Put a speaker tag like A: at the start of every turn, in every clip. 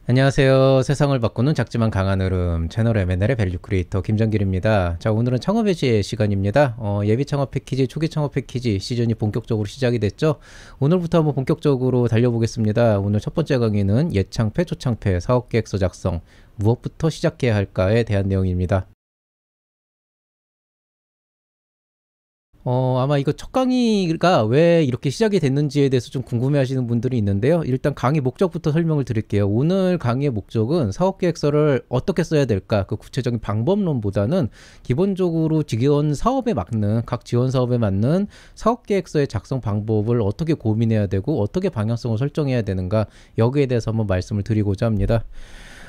A: 안녕하세요. 세상을 바꾸는 작지만 강한 흐름 채널 M&L의 밸류 크리에이터 김정길입니다. 자, 오늘은 창업의 지혜 시간입니다. 예비 창업 패키지, 초기 창업 패키지 시즌이 본격적으로 시작이 됐죠. 오늘부터 한번 본격적으로 달려보겠습니다. 오늘 첫 번째 강의는 예창패, 초창패, 사업계획서 작성, 무엇부터 시작해야 할까에 대한 내용입니다. 아마 이거 첫 강의가 왜 이렇게 시작이 됐는지에 대해서 좀 궁금해 하시는 분들이 있는데요. 일단 강의 목적부터 설명을 드릴게요. 오늘 강의의 목적은 사업계획서를 어떻게 써야 될까, 그 구체적인 방법론보다는 기본적으로 지원 사업에 맞는, 각 지원 사업에 맞는 사업계획서의 작성 방법을 어떻게 고민해야 되고, 어떻게 방향성을 설정해야 되는가, 여기에 대해서 한번 말씀을 드리고자 합니다.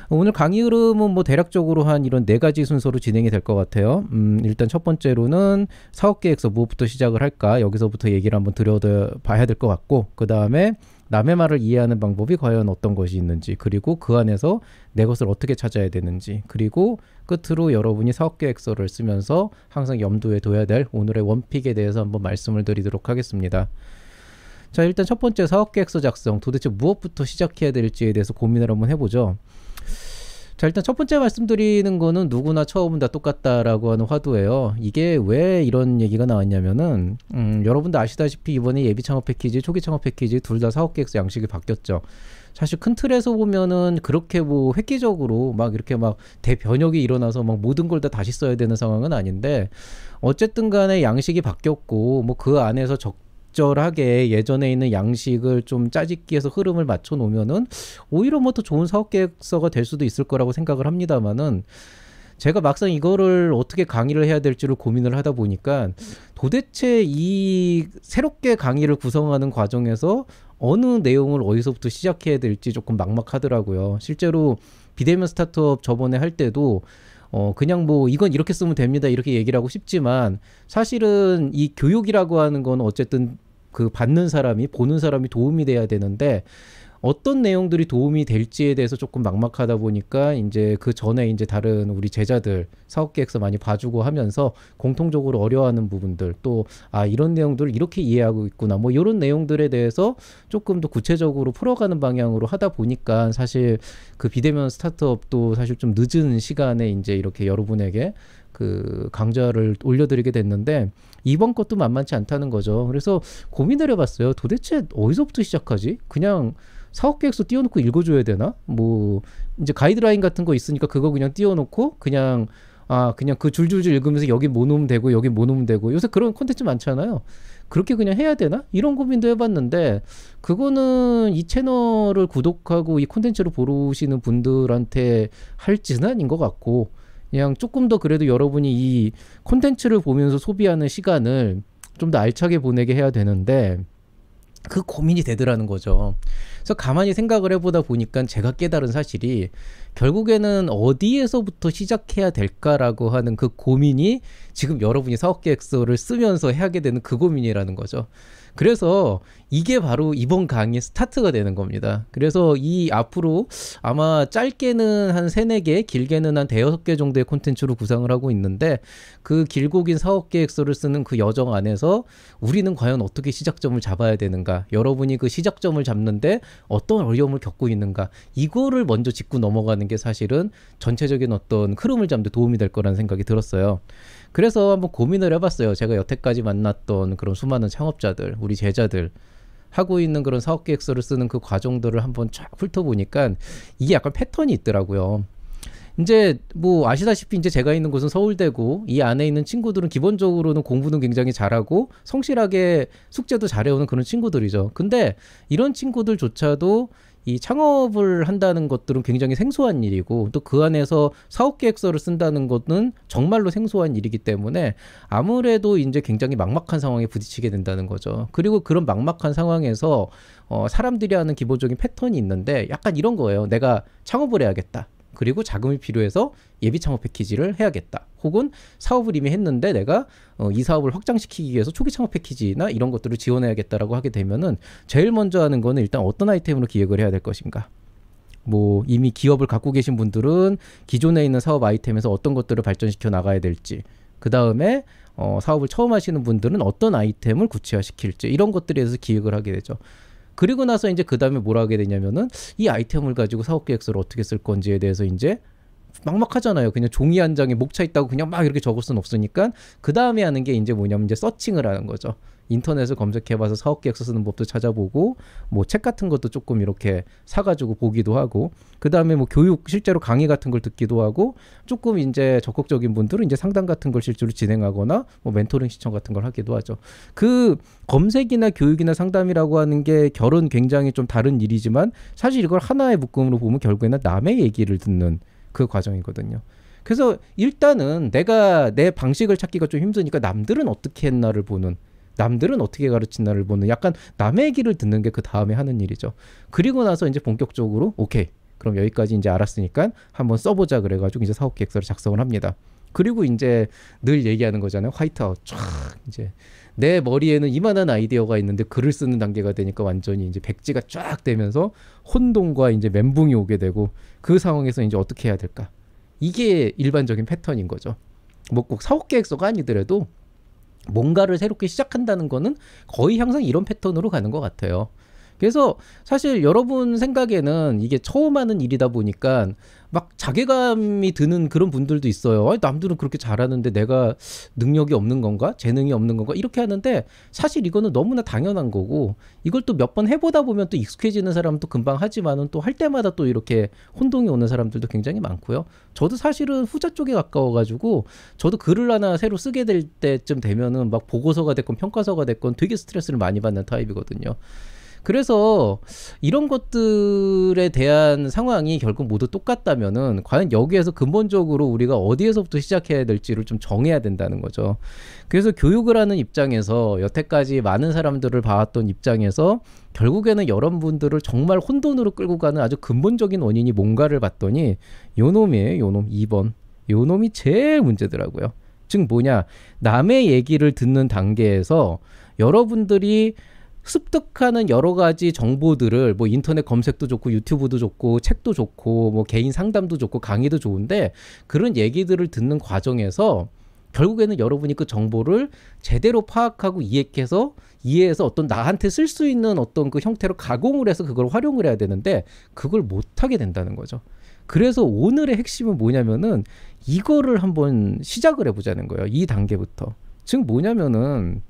A: 오늘 강의 흐름은 뭐 대략적으로 한 이런 네 가지 순서로 진행이 될 것 같아요. 일단 첫 번째로는 사업계획서 무엇부터 시작을 할까, 여기서부터 얘기를 한번 들여다봐야 될 것 같고, 그 다음에 남의 말을 이해하는 방법이 과연 어떤 것이 있는지, 그리고 그 안에서 내 것을 어떻게 찾아야 되는지, 그리고 끝으로 여러분이 사업계획서를 쓰면서 항상 염두에 둬야 될 오늘의 원픽에 대해서 한번 말씀을 드리도록 하겠습니다. 자, 일단 첫 번째, 사업계획서 작성, 도대체 무엇부터 시작해야 될지에 대해서 고민을 한번 해보죠. 자, 일단 첫 번째 말씀드리는 거는 누구나 처음은 다 똑같다라고 하는 화두예요. 이게 왜 이런 얘기가 나왔냐면은 여러분도 아시다시피 이번에 예비 창업 패키지, 초기 창업 패키지 둘 다 사업계획서 양식이 바뀌었죠. 사실 큰 틀에서 보면은 그렇게 뭐 획기적으로 막 이렇게 막 대변혁이 일어나서 막 모든 걸 다 다시 써야 되는 상황은 아닌데, 어쨌든 간에 양식이 바뀌었고 뭐 그 안에서 적절하게 예전에 있는 양식을 좀 짜집기해서 흐름을 맞춰 놓으면은 오히려 뭐 더 좋은 사업 계획서가 될 수도 있을 거라고 생각을 합니다만은, 제가 막상 이거를 어떻게 강의를 해야 될지를 고민을 하다 보니까 도대체 이 새롭게 강의를 구성하는 과정에서 어느 내용을 어디서부터 시작해야 될지 조금 막막하더라고요. 실제로 비대면 스타트업 저번에 할 때도 그냥 뭐 이건 이렇게 쓰면 됩니다 이렇게 얘기를 하고 싶지만, 사실은 이 교육이라고 하는 건 어쨌든 그 받는 사람이, 보는 사람이 도움이 돼야 되는데, 어떤 내용들이 도움이 될지에 대해서 조금 막막하다 보니까 이제 그 전에 이제 다른 우리 제자들 사업계획서 많이 봐주고 하면서 공통적으로 어려워하는 부분들, 또 이런 내용들을 이렇게 이해하고 있구나, 뭐 이런 내용들에 대해서 조금 더 구체적으로 풀어가는 방향으로 하다 보니까, 사실 그 비대면 스타트업도 사실 좀 늦은 시간에 이제 이렇게 여러분에게 그 강좌를 올려드리게 됐는데, 이번 것도 만만치 않다는 거죠. 그래서 고민을 해봤어요. 도대체 어디서부터 시작하지? 그냥 사업계획서 띄워놓고 읽어줘야 되나? 뭐 이제 가이드라인 같은 거 있으니까 그거 그냥 띄워놓고 그냥 그 줄줄줄 읽으면서 여기 뭐 놓으면 되고 여기 뭐 놓으면 되고, 요새 그런 콘텐츠 많잖아요. 그렇게 그냥 해야 되나? 이런 고민도 해봤는데, 그거는 이 채널을 구독하고 이 콘텐츠를 보시는 분들한테 할 짓은 아닌 것 같고, 그냥 조금 더 그래도 여러분이 이 콘텐츠를 보면서 소비하는 시간을 좀 더 알차게 보내게 해야 되는데, 그 고민이 되더라는 거죠. 그래서 가만히 생각을 해보다 보니까 제가 깨달은 사실이, 결국에는 어디에서부터 시작해야 될까라고 하는 그 고민이 지금 여러분이 사업계획서를 쓰면서 하게 되는 그 고민이라는 거죠. 그래서 이게 바로 이번 강의의 스타트가 되는 겁니다. 그래서 이 앞으로 아마 짧게는 한 3, 4개, 길게는 한 5개 정도의 콘텐츠로 구상을 하고 있는데, 그 길고 긴 사업계획서를 쓰는 그 여정 안에서 우리는 과연 어떻게 시작점을 잡아야 되는가, 여러분이 그 시작점을 잡는데 어떤 어려움을 겪고 있는가, 이거를 먼저 짚고 넘어가는 게 사실은 전체적인 어떤 흐름을 잡는 데 도움이 될 거라는 생각이 들었어요. 그래서 한번 고민을 해봤어요. 제가 여태까지 만났던 그런 수많은 창업자들, 우리 제자들 하고 있는 그런 사업계획서를 쓰는 그 과정들을 한번 쫙 훑어보니까 이게 약간 패턴이 있더라고요. 이제 뭐 아시다시피 이제 제가 있는 곳은 서울대고, 이 안에 있는 친구들은 기본적으로는 공부는 굉장히 잘하고 성실하게 숙제도 잘해오는 그런 친구들이죠. 근데 이런 친구들조차도 이 창업을 한다는 것들은 굉장히 생소한 일이고, 또 그 안에서 사업계획서를 쓴다는 것은 정말로 생소한 일이기 때문에 아무래도 이제 굉장히 막막한 상황에 부딪히게 된다는 거죠. 그리고 그런 막막한 상황에서 사람들이 하는 기본적인 패턴이 있는데, 약간 이런 거예요. 내가 창업을 해야겠다, 그리고 자금이 필요해서 예비 창업 패키지를 해야겠다, 혹은 사업을 이미 했는데 내가 이 사업을 확장시키기 위해서 초기 창업 패키지나 이런 것들을 지원해야겠다라고 하게 되면은, 제일 먼저 하는 거는 일단 어떤 아이템으로 기획을 해야 될 것인가. 뭐 이미 기업을 갖고 계신 분들은 기존에 있는 사업 아이템에서 어떤 것들을 발전시켜 나가야 될지, 그 다음에 사업을 처음 하시는 분들은 어떤 아이템을 구체화시킬지, 이런 것들에 대해서 기획을 하게 되죠. 그리고 나서 이제 그 다음에 뭘 하게 되냐면은 이 아이템을 가지고 사업 계획서를 어떻게 쓸 건지에 대해서 이제 막막하잖아요. 그냥 종이 한 장에 목차 있다고 그냥 막 이렇게 적을 수는 없으니까 그 다음에 하는 게 이제 뭐냐면 이제 서칭을 하는 거죠. 인터넷을 검색해봐서 사업 계획서 쓰는 법도 찾아보고 뭐 책 같은 것도 조금 이렇게 사가지고 보기도 하고 그 다음에 뭐 교육 실제로 강의 같은 걸 듣기도 하고 조금 이제 적극적인 분들은 이제 상담 같은 걸 실제로 진행하거나 뭐 멘토링 신청 같은 걸 하기도 하죠. 그 검색이나 교육이나 상담이라고 하는 게 결은 굉장히 좀 다른 일이지만 사실 이걸 하나의 묶음으로 보면 결국에는 남의 얘기를 듣는 그 과정이거든요. 그래서 일단은 내가 내 방식을 찾기가 좀 힘드니까 남들은 어떻게 했나를 보는 남들은 어떻게 가르친나를 보는 약간 남의 얘기를 듣는 게 그 다음에 하는 일이죠. 그리고 나서 이제 본격적으로 오케이 그럼 여기까지 이제 알았으니까 한번 써보자 그래가지고 이제 사업 계획서를 작성을 합니다. 그리고 이제 늘 얘기하는 거잖아요. 화이트아웃 쫙 이제 내 머리에는 이만한 아이디어가 있는데 글을 쓰는 단계가 되니까 완전히 이제 백지가 쫙 되면서 혼동과 이제 멘붕이 오게 되고 그 상황에서 이제 어떻게 해야 될까? 이게 일반적인 패턴인 거죠. 뭐 꼭 사업 계획서가 아니더라도 뭔가를 새롭게 시작한다는 거는 거의 항상 이런 패턴으로 가는 것 같아요. 그래서 사실 여러분 생각에는 이게 처음 하는 일이다 보니까 막 자괴감이 드는 그런 분들도 있어요. 아니, 남들은 그렇게 잘하는데 내가 능력이 없는 건가? 재능이 없는 건가? 이렇게 하는데 사실 이거는 너무나 당연한 거고 이걸 또 몇 번 해보다 보면 또 익숙해지는 사람도 금방 하지만은 또 할 때마다 또 이렇게 혼동이 오는 사람들도 굉장히 많고요. 저도 사실은 후자 쪽에 가까워가지고 저도 글을 하나 새로 쓰게 될 때쯤 되면은 막 보고서가 됐건 평가서가 됐건 되게 스트레스를 많이 받는 타입이거든요. 그래서 이런 것들에 대한 상황이 결국 모두 똑같다면은 과연 여기에서 근본적으로 우리가 어디에서부터 시작해야 될지를 좀 정해야 된다는 거죠. 그래서 교육을 하는 입장에서 여태까지 많은 사람들을 봐왔던 입장에서 결국에는 여러분들을 정말 혼돈으로 끌고 가는 아주 근본적인 원인이 뭔가를 봤더니 요놈이에요. 요놈 2번. 요놈이 제일 문제더라고요. 즉 뭐냐, 남의 얘기를 듣는 단계에서 여러분들이 습득하는 여러 가지 정보들을 뭐 인터넷 검색도 좋고 유튜브도 좋고 책도 좋고 뭐 개인 상담도 좋고 강의도 좋은데 그런 얘기들을 듣는 과정에서 결국에는 여러분이 그 정보를 제대로 파악하고 이해해서 어떤 나한테 쓸 수 있는 어떤 그 형태로 가공을 해서 그걸 활용을 해야 되는데 그걸 못하게 된다는 거죠. 그래서 오늘의 핵심은 뭐냐면은 이거를 한번 시작을 해보자는 거예요. 이 단계부터. 즉 뭐냐면은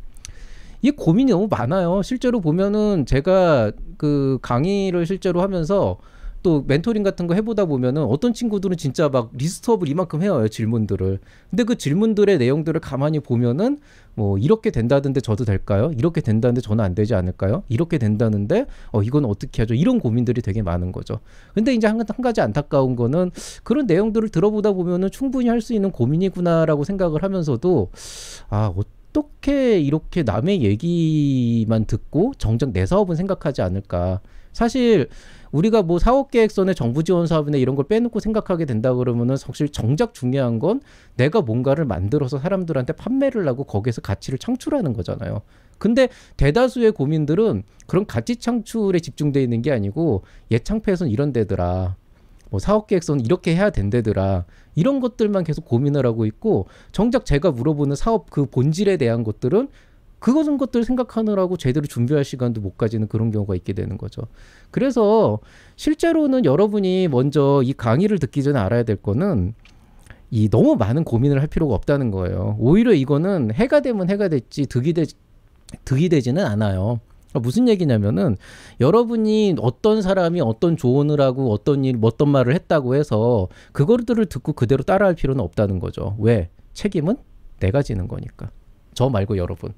A: 이 고민이 너무 많아요. 실제로 보면은 제가 그 강의를 실제로 하면서 또 멘토링 같은 거 해보다 보면은 어떤 친구들은 진짜 막 리스트업을 이만큼 해요, 질문들을. 근데 그 질문들의 내용들을 가만히 보면은 뭐 이렇게 된다던데 저도 될까요? 이렇게 된다는데 저는 안 되지 않을까요? 이렇게 된다는데 이건 어떻게 하죠? 이런 고민들이 되게 많은 거죠. 근데 이제 한 가지 안타까운 거는 그런 내용들을 들어보다 보면은 충분히 할 수 있는 고민이구나라고 생각을 하면서도 어떻게 이렇게 남의 얘기만 듣고 정작 내 사업은 생각하지 않을까. 사실 우리가 뭐 사업계획서나 정부 지원 사업이나 이런 걸 빼놓고 생각하게 된다 그러면은 사실 정작 중요한 건 내가 뭔가를 만들어서 사람들한테 판매를 하고 거기에서 가치를 창출하는 거잖아요. 근데 대다수의 고민들은 그런 가치 창출에 집중되어 있는 게 아니고 예창패에선 이런 데더라. 뭐 사업계획서는 이렇게 해야 된대더라. 이런 것들만 계속 고민을 하고 있고 정작 제가 물어보는 사업 그 본질에 대한 것들은 그런 것들 생각하느라고 제대로 준비할 시간도 못 가지는 그런 경우가 있게 되는 거죠. 그래서 실제로는 여러분이 먼저 이 강의를 듣기 전에 알아야 될 거는 이 너무 많은 고민을 할 필요가 없다는 거예요. 오히려 이거는 해가 되면 해가 됐지 득이 되지는 않아요. 무슨 얘기냐면은 여러분이 어떤 사람이 어떤 조언을 하고 어떤 말을 했다고 해서 그거들을 듣고 그대로 따라할 필요는 없다는 거죠. 왜? 책임은 내가 지는 거니까. 저 말고 여러분.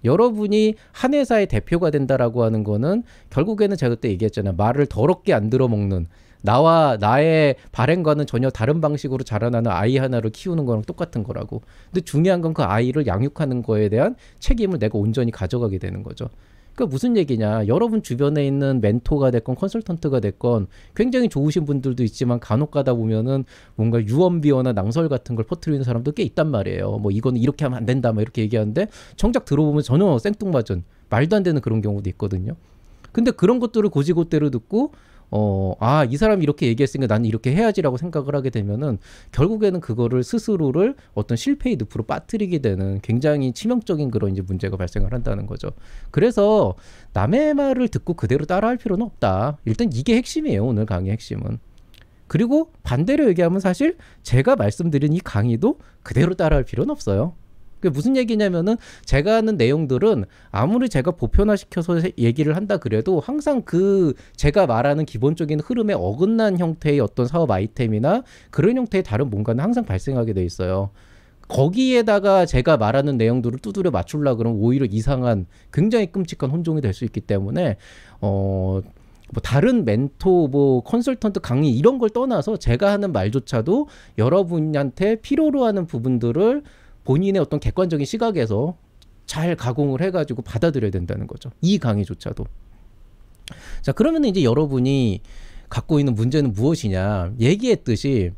A: 여러분이 한 회사의 대표가 된다라고 하는 거는 결국에는 제가 그때 얘기했잖아요. 말을 더럽게 안 들어먹는 나와 나의 발행과는 전혀 다른 방식으로 자라나는 아이 하나를 키우는 거랑 똑같은 거라고. 근데 중요한 건 그 아이를 양육하는 거에 대한 책임을 내가 온전히 가져가게 되는 거죠. 그러니까 무슨 얘기냐. 여러분 주변에 있는 멘토가 됐건 컨설턴트가 됐건 굉장히 좋으신 분들도 있지만 간혹 가다 보면은 뭔가 유언비어나 낭설 같은 걸 퍼뜨리는 사람도 꽤 있단 말이에요. 뭐 이거는 이렇게 하면 안 된다 막 이렇게 얘기하는데 정작 들어보면 전혀 생뚱맞은 말도 안 되는 그런 경우도 있거든요. 근데 그런 것들을 고지고대로 듣고 이 사람이 이렇게 얘기했으니까 나는 이렇게 해야지라고 생각을 하게 되면은 결국에는 그거를 스스로를 어떤 실패의 늪으로 빠뜨리게 되는 굉장히 치명적인 그런 이제 문제가 발생을 한다는 거죠. 그래서 남의 말을 듣고 그대로 따라할 필요는 없다. 일단 이게 핵심이에요. 오늘 강의 핵심은. 그리고 반대로 얘기하면 사실 제가 말씀드린 이 강의도 그대로 따라할 필요는 없어요. 그게 무슨 얘기냐면은 제가 하는 내용들은 아무리 제가 보편화시켜서 얘기를 한다 그래도 항상 그 제가 말하는 기본적인 흐름에 어긋난 형태의 어떤 사업 아이템이나 그런 형태의 다른 뭔가는 항상 발생하게 돼 있어요. 거기에다가 제가 말하는 내용들을 두드려 맞추려고 그러면 오히려 이상한 굉장히 끔찍한 혼종이 될 수 있기 때문에 뭐 다른 멘토, 뭐 컨설턴트 강의 이런 걸 떠나서 제가 하는 말조차도 여러분한테 필요로 하는 부분들을 본인의 어떤 객관적인 시각에서 잘 가공을 해가지고 받아들여야 된다는 거죠. 이 강의조차도. 자, 그러면 이제 여러분이 갖고 있는 문제는 무엇이냐? 얘기했듯이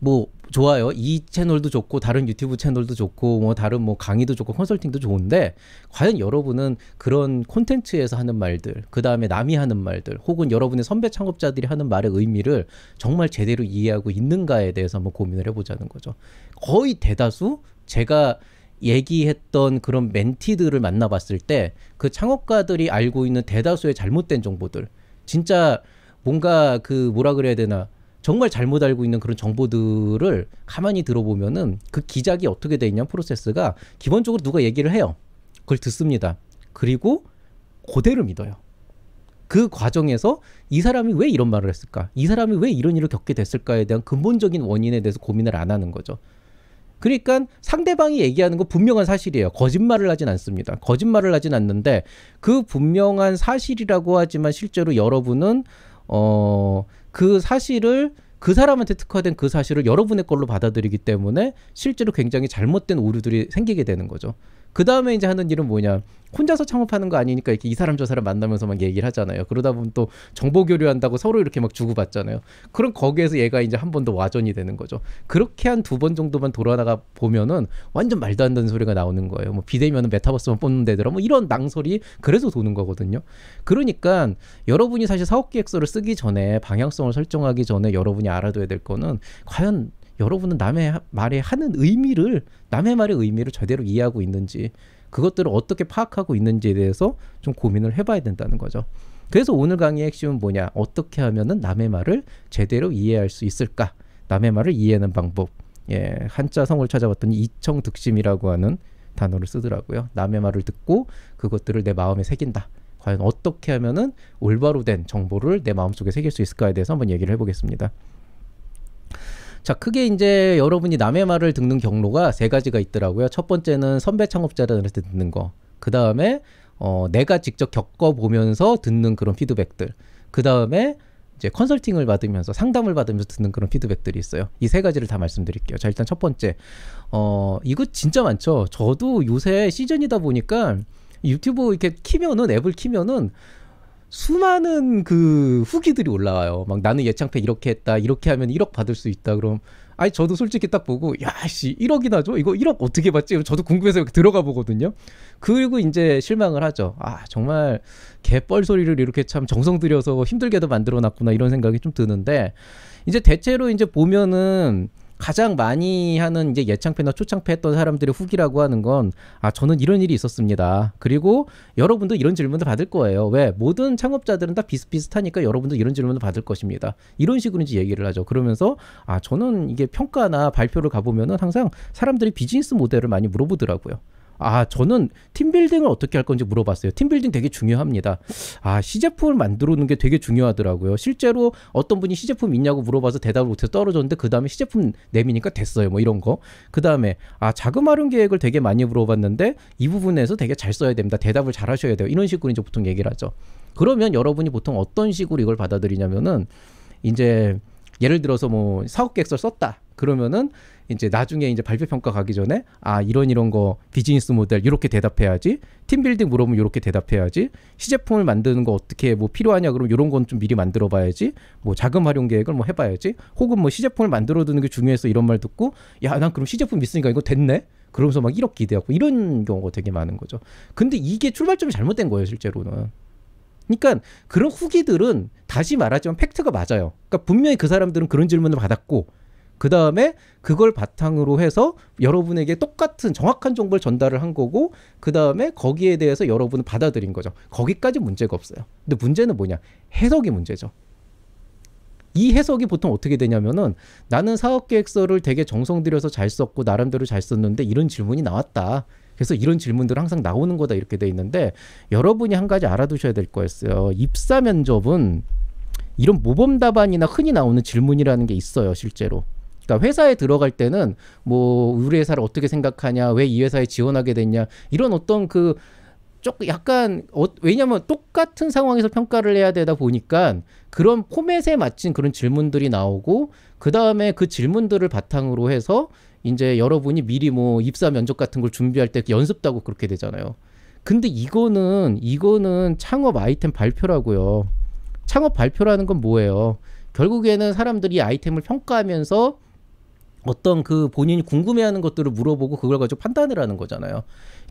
A: 뭐 좋아요. 이 채널도 좋고 다른 유튜브 채널도 좋고 뭐 다른 뭐 강의도 좋고 컨설팅도 좋은데 과연 여러분은 그런 콘텐츠에서 하는 말들, 그 다음에 남이 하는 말들, 혹은 여러분의 선배 창업자들이 하는 말의 의미를 정말 제대로 이해하고 있는가에 대해서 한번 고민을 해보자는 거죠. 거의 대다수 제가 얘기했던 그런 멘티들을 만나봤을 때 그 창업가들이 알고 있는 대다수의 잘못된 정보들, 진짜 뭔가 그 뭐라 그래야 되나, 정말 잘못 알고 있는 그런 정보들을 가만히 들어보면은 그 기작이 어떻게 돼 있냐, 프로세스가 기본적으로 누가 얘기를 해요. 그걸 듣습니다. 그리고 그대로 믿어요. 그 과정에서 이 사람이 왜 이런 말을 했을까? 이 사람이 왜 이런 일을 겪게 됐을까에 대한 근본적인 원인에 대해서 고민을 안 하는 거죠. 그러니까 상대방이 얘기하는 거 분명한 사실이에요. 거짓말을 하진 않습니다. 거짓말을 하진 않는데 그 분명한 사실이라고 하지만 실제로 여러분은 그 사실을, 그 사람한테 특화된 그 사실을 여러분의 걸로 받아들이기 때문에 실제로 굉장히 잘못된 오류들이 생기게 되는 거죠. 그 다음에 이제 하는 일은 뭐냐, 혼자서 창업하는 거 아니니까 이렇게 이 사람 저 사람 만나면서 막 얘기를 하잖아요. 그러다 보면 또 정보 교류한다고 서로 이렇게 막 주고받잖아요. 그럼 거기에서 얘가 이제 한 번 더 와전이 되는 거죠. 그렇게 한 2번 정도만 돌아나가 보면은 완전 말도 안 되는 소리가 나오는 거예요. 뭐 비대면은 메타버스만 뽑는 데더라, 뭐 이런 낭설이 그래서 도는 거거든요. 그러니까 여러분이 사실 사업계획서를 쓰기 전에, 방향성을 설정하기 전에 여러분이 알아둬야 될 거는 과연 여러분은 남의 말에 하는 의미를, 남의 말의 의미를 제대로 이해하고 있는지, 그것들을 어떻게 파악하고 있는지에 대해서 좀 고민을 해봐야 된다는 거죠. 그래서 오늘 강의의 핵심은 뭐냐, 어떻게 하면은 남의 말을 제대로 이해할 수 있을까, 남의 말을 이해하는 방법. 예, 한자 성을 찾아봤더니 이청득심이라고 하는 단어를 쓰더라고요. 남의 말을 듣고 그것들을 내 마음에 새긴다. 과연 어떻게 하면은 올바로 된 정보를 내 마음속에 새길 수 있을까에 대해서 한번 얘기를 해보겠습니다. 자, 크게 이제 여러분이 남의 말을 듣는 경로가 3가지가 있더라고요. 첫 번째는 선배 창업자들한테 듣는 거. 그 다음에 내가 직접 겪어보면서 듣는 그런 피드백들. 그 다음에 이제 컨설팅을 받으면서, 상담을 받으면서 듣는 그런 피드백들이 있어요. 이 3가지를 다 말씀드릴게요. 자, 일단 첫 번째. 이거 진짜 많죠. 저도 요새 시즌이다 보니까 유튜브 이렇게 키면은, 앱을 키면은 수많은 그 후기들이 올라와요. 막 나는 예창패 이렇게 했다, 이렇게 하면 1억 받을 수 있다. 그럼 아니 저도 솔직히 딱 보고 야씨 1억이나 줘? 이거 1억 어떻게 받지? 저도 궁금해서 들어가 보거든요. 그리고 이제 실망을 하죠. 아, 정말 개뻘 소리를 이렇게 참 정성 들여서 힘들게도 만들어 놨구나, 이런 생각이 좀 드는데, 이제 대체로 이제 보면은 가장 많이 하는 이제 예창패나 초창패 했던 사람들의 후기라고 하는 건, 저는 이런 일이 있었습니다. 그리고 여러분도 이런 질문을 받을 거예요. 왜? 모든 창업자들은 다 비슷비슷하니까 여러분도 이런 질문을 받을 것입니다. 이런 식으로 이제 얘기를 하죠. 그러면서 저는 이게 평가나 발표를 가보면은 항상 사람들이 비즈니스 모델을 많이 물어보더라고요. 저는 팀빌딩을 어떻게 할 건지 물어봤어요. 팀빌딩 되게 중요합니다. 시제품을 만들어 놓는 게 되게 중요하더라고요. 실제로 어떤 분이 시제품 있냐고 물어봐서 대답을 못해서 떨어졌는데 그 다음에 시제품 내미니까 됐어요. 뭐 이런 거. 그 다음에 자금 활용 계획을 되게 많이 물어봤는데 이 부분에서 되게 잘 써야 됩니다. 대답을 잘 하셔야 돼요. 이런 식으로 이제 보통 얘기를 하죠. 그러면 여러분이 보통 어떤 식으로 이걸 받아들이냐면은, 이제 예를 들어서 뭐 사업계획서 썼다. 그러면은 이제 나중에 이제 발표 평가 가기 전에 이런 거 비즈니스 모델 이렇게 대답해야지, 팀빌딩 물어보면 이렇게 대답해야지, 시제품을 만드는 거 어떻게 뭐 필요하냐 그러면 이런 건 좀 미리 만들어 봐야지, 뭐 자금 활용 계획을 뭐 해봐야지, 혹은 뭐 시제품을 만들어 두는 게 중요해서 이런 말 듣고 난 그럼 시제품 있으니까 이거 됐네, 그러면서 막 1억 기대하고 이런 경우가 되게 많은 거죠. 근데 이게 출발점이 잘못된 거예요, 실제로는. 그러니까 그런 후기들은 다시 말하지만 팩트가 맞아요. 그러니까 분명히 그 사람들은 그런 질문을 받았고 그 다음에 그걸 바탕으로 해서 여러분에게 똑같은 정확한 정보를 전달을 한 거고 그 다음에 거기에 대해서 여러분은 받아들인 거죠. 거기까지 문제가 없어요. 근데 문제는 뭐냐? 해석이 문제죠. 이 해석이 보통 어떻게 되냐면은 나는 사업계획서를 되게 정성 들여서 잘 썼고 나름대로 잘 썼는데 이런 질문이 나왔다. 그래서 이런 질문들은 항상 나오는 거다 이렇게 돼 있는데 여러분이 한 가지 알아두셔야 될 거였어요. 입사 면접은 이런 모범 답안이나 흔히 나오는 질문이라는 게 있어요, 실제로. 그러니까 회사에 들어갈 때는 뭐 우리 회사를 어떻게 생각하냐, 왜 이 회사에 지원하게 됐냐 이런 어떤 그 조금 약간 왜냐하면 똑같은 상황에서 평가를 해야 되다 보니까 그런 포맷에 맞춘 그런 질문들이 나오고 그 다음에 그 질문들을 바탕으로 해서 이제 여러분이 미리 뭐 입사 면접 같은 걸 준비할 때 연습도 하고 그렇게 되잖아요. 근데 이거는 창업 아이템 발표라고요. 창업 발표라는 건 뭐예요? 결국에는 사람들이 아이템을 평가하면서 어떤 그 본인이 궁금해하는 것들을 물어보고 그걸 가지고 판단을 하는 거잖아요.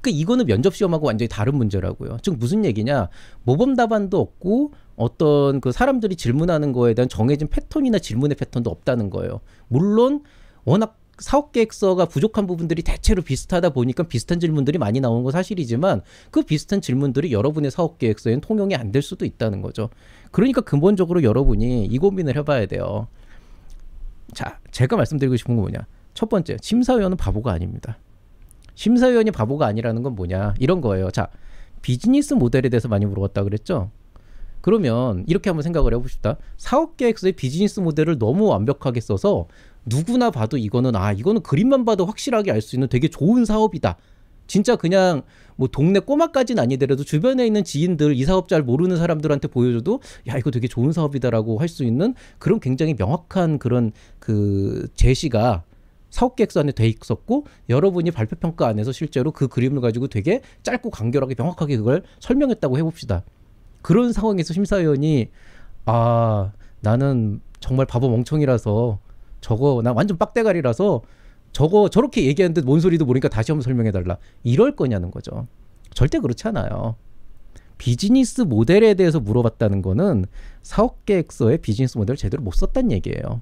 A: 그러니까 이거는 면접 시험하고 완전히 다른 문제라고요. 즉 무슨 얘기냐? 모범 답안도 없고 어떤 그 사람들이 질문하는 거에 대한 정해진 패턴이나 질문의 패턴도 없다는 거예요. 물론 워낙 사업계획서가 부족한 부분들이 대체로 비슷하다 보니까 비슷한 질문들이 많이 나오는 건 사실이지만 그 비슷한 질문들이 여러분의 사업계획서에는 통용이 안 될 수도 있다는 거죠. 그러니까 근본적으로 여러분이 이 고민을 해봐야 돼요. 자, 제가 말씀드리고 싶은 건 뭐냐? 첫 번째, 심사위원은 바보가 아닙니다. 심사위원이 바보가 아니라는 건 뭐냐? 이런 거예요. 자, 비즈니스 모델에 대해서 많이 물어봤다 그랬죠? 그러면 이렇게 한번 생각을 해봅시다. 사업계획서의 비즈니스 모델을 너무 완벽하게 써서 누구나 봐도 이거는 그림만 봐도 확실하게 알 수 있는 되게 좋은 사업이다. 진짜 그냥 뭐 동네 꼬마까지는 아니더라도 주변에 있는 지인들, 이 사업 잘 모르는 사람들한테 보여줘도 야 이거 되게 좋은 사업이다라고 할 수 있는 그런 굉장히 명확한 그런 그 제시가 사업계획서 안에 돼 있었고 여러분이 발표평가 안에서 실제로 그 그림을 가지고 되게 짧고 간결하게 명확하게 그걸 설명했다고 해봅시다. 그런 상황에서 심사위원이 나는 정말 바보 멍청이라서 나 완전 빡대가리라서 저렇게 얘기하는데 뭔 소리도 모르니까 다시 한번 설명해달라. 이럴 거냐는 거죠. 절대 그렇지 않아요. 비즈니스 모델에 대해서 물어봤다는 거는 사업계획서에 비즈니스 모델을 제대로 못 썼다는 얘기예요.